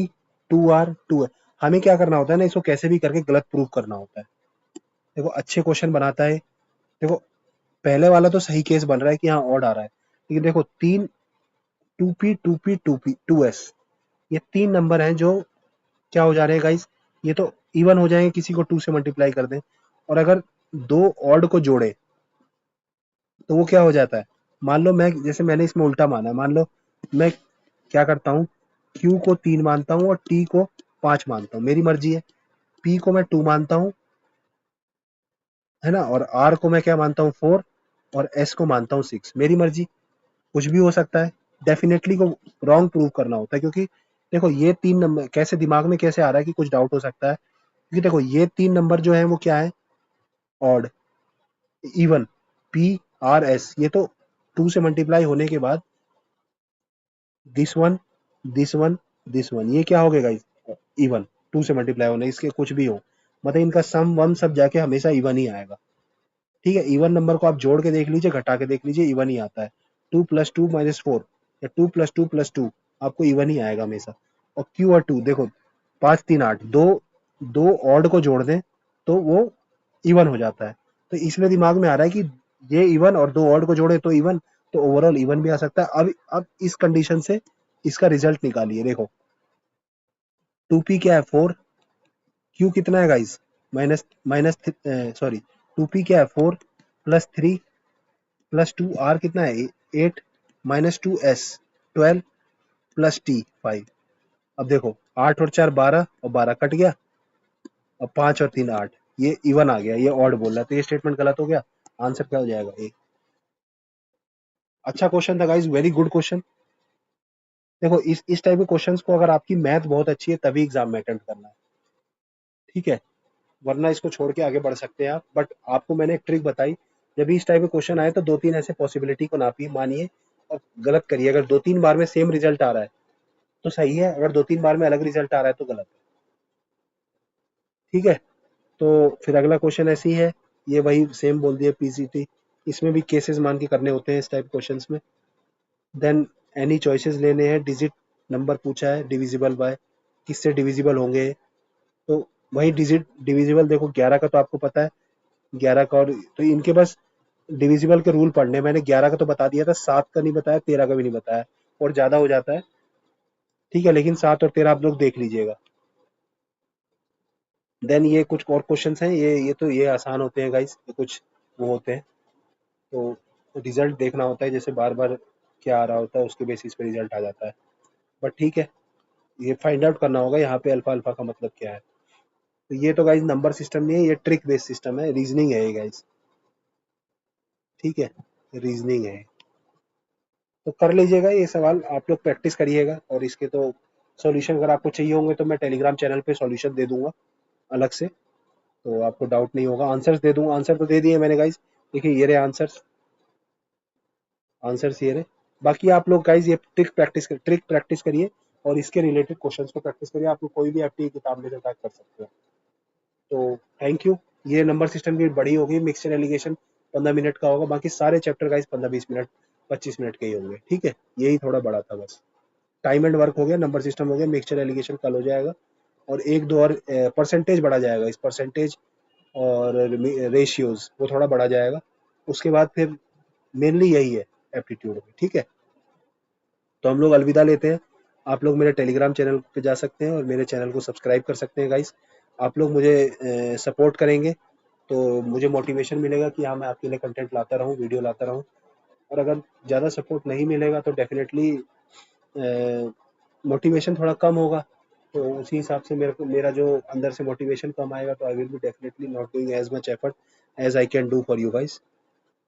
2r 2 है, हमें क्या करना होता है ना, इसको कैसे भी करके गलत प्रूव करना होता है। देखो अच्छे क्वेश्चन बनाता है, देखो पहले वाला तो सही केस बन रहा है कि हाँ ऑड आ रहा है, लेकिन देखो तीन 2p 2p 2p 2s, ये तीन नंबर हैं जो क्या हो जा रहे हैं गाइस, ये तो इवन हो जाएंगे किसी को 2 से मल्टीप्लाई कर दें, और अगर दो ऑड को जोड़े तो वो क्या हो जाता है। मान लो मैं, जैसे मैंने इसमें उल्टा माना है, मान लो मैं क्या करता हूँ, Q को 3 मानता हूँ और T को 5 मानता हूँ, मेरी मर्जी है। P को मैं 2 मानता हूँ, है ना, और R को मैं क्या मानता हूँ 4, और S को मानता हूँ 6, मेरी मर्जी, कुछ भी हो सकता है। डेफिनेटली को रॉन्ग प्रूव करना होता है, क्योंकि देखो ये तीन नंबर कैसे दिमाग में कैसे आ रहा है कि कुछ डाउट हो सकता है, क्योंकि देखो ये तीन नंबर जो है वो क्या है, odd, even, P R S, ये तो 2 से मल्टीप्लाई होने के बाद this one this one this one, ये क्या हो गया गाइस, इवन, 2 से मल्टीप्लाई होने, इसके कुछ भी हो, मतलब इनका सम वम सब जाके हमेशा इवन ही आएगा। ठीक है, इवन नंबर को आप जोड़ के देख लीजिए, घटा के देख लीजिए, इवन ही आता है। 2 प्लस 2 माइनस 4 या 2 प्लस 2 प्लस 2, आपको इवन ही आएगा हमेशा। और Q और 2 देखो 5 3 8, दो दो ऑड को जोड़ दें तो वो इवन हो जाता है, तो इसलिए दिमाग में आ रहा है कि ये इवन और दो ऑड को जोड़े तो इवन, तो ओवरऑल इवन भी आ सकता है। अब इस कंडीशन से इसका रिजल्ट निकालिए। देखो 2p क्या है 4, q कितना है guys, minus minus sorry, 2p क्या है 4 प्लस 3 प्लस 2r कितना है 8 माइनस 2s 12 प्लस t 5। अब देखो 8 और 4 12 और 12 कट गया, और 5 और 3 8, ये इवन आ गया, ये ऑड बोल रहा है, तो ये स्टेटमेंट गलत हो गया। आंसर क्या हो जाएगा ए। अच्छा क्वेश्चन था गाइस, वेरी गुड क्वेश्चन। देखो इस टाइप के क्वेश्चंस को अगर आपकी मैथ बहुत अच्छी है तभी एग्जाम में अटेम्प्ट करना है, ठीक है, वरना इसको छोड़ के आगे बढ़ सकते हैं आप। बट आपको मैंने एक ट्रिक बताई, जब भी इस टाइप के क्वेश्चन आए तो दो तीन ऐसे पॉसिबिलिटी को नापिए, मानिए और गलत करिए। अगर दो तीन बार में सेम रिजल्ट आ रहा है तो सही है, अगर दो तीन बार में अलग रिजल्ट आ रहा है तो गलत है। ठीक है, तो फिर अगला क्वेश्चन ऐसी है, ये वही सेम बोल दिया पीसीटी, इसमें भी केसेस मान के करने होते हैं इस टाइप क्वेश्चंस में। देन एनी चॉइसेस लेने हैं, डिजिट नंबर पूछा है, डिविजिबल बाय, किससे डिविजिबल होंगे, तो वही डिजिट डिविजिबल, देखो 11 का तो आपको पता है, 11 का, और तो इनके बस डिविजिबल के रूल पढ़ने, मैंने 11 का तो बता दिया था, 7 का नहीं बताया, 13 का भी नहीं बताया, और ज्यादा हो जाता है। ठीक है, लेकिन 7 और 13 आप लोग देख लीजिएगा। देन ये कुछ और क्वेश्चंस हैं, ये तो ये आसान होते हैं गाइस, ये कुछ वो होते हैं, तो रिजल्ट देखना होता है, जैसे बार बार क्या आ रहा होता है उसके बेसिस पे रिजल्ट आ जाता है। बट ठीक है, ये फाइंड आउट करना होगा यहाँ पे अल्फा अल्फा का मतलब क्या है। तो ये तो गाइस नंबर सिस्टम नहीं है, ये ट्रिक बेस्ड सिस्टम है, रीजनिंग है ये गाइस। ठीक है, रीजनिंग है, तो कर लीजिएगा ये सवाल, आप लोग प्रैक्टिस करिएगा, और इसके तो सॉल्यूशन अगर आपको चाहिए होंगे तो मैं टेलीग्राम चैनल पे सॉल्यूशन दे दूंगा अलग से, तो आपको डाउट नहीं होगा। आंसर्स दे दूंगा, आंसर तो दे दिए मैंने गाइस, देखिए ये रहे आंसर्स, आंसर्स ये रहे। बाकी आप लोग गाइस ये ट्रिक प्रैक्टिस करिए, और इसके रिलेटेड क्वेश्चंस को प्रैक्टिस करिए, आप लोग कोई भी एफटी किताब लेकर कर सकते हो। तो थैंक यू। ये नंबर सिस्टम की बड़ी होगी, मिक्सचर एलिगेशन 15 मिनट का होगा, बाकी सारे चैप्टर गाइस 15-20 मिनट 25 मिनट के ही होंगे। ठीक है, यही थोड़ा बड़ा था बस, टाइम एंड वर्क हो गया, नंबर सिस्टम हो गया, मिक्सचर एलिगेशन कल हो जाएगा, और एक दो और परसेंटेज बढ़ा जाएगा, इस परसेंटेज और रेशियोज वो थोड़ा बढ़ा जाएगा, उसके बाद फिर मेनली यही है एप्टीट्यूड में। ठीक है, तो हम लोग अलविदा लेते हैं, आप लोग मेरे टेलीग्राम चैनल पे जा सकते हैं और मेरे चैनल को सब्सक्राइब कर सकते हैं गाइस। आप लोग मुझे सपोर्ट करेंगे तो मुझे मोटिवेशन मिलेगा कि हाँ, मैं आपके लिए कंटेंट लाता रहूँ, वीडियो लाता रहूँ। और अगर ज़्यादा सपोर्ट नहीं मिलेगा तो डेफ़िनेटली मोटिवेशन थोड़ा कम होगा। तो उसी हिसाब से मेरा जो अंदर से मोटिवेशन कम आएगा तो I will be definitely not doing as much effort as I can do for you guys.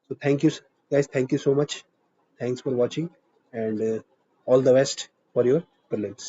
So thank you guys, thank you so much. Thanks for watching and all the best for your prelims.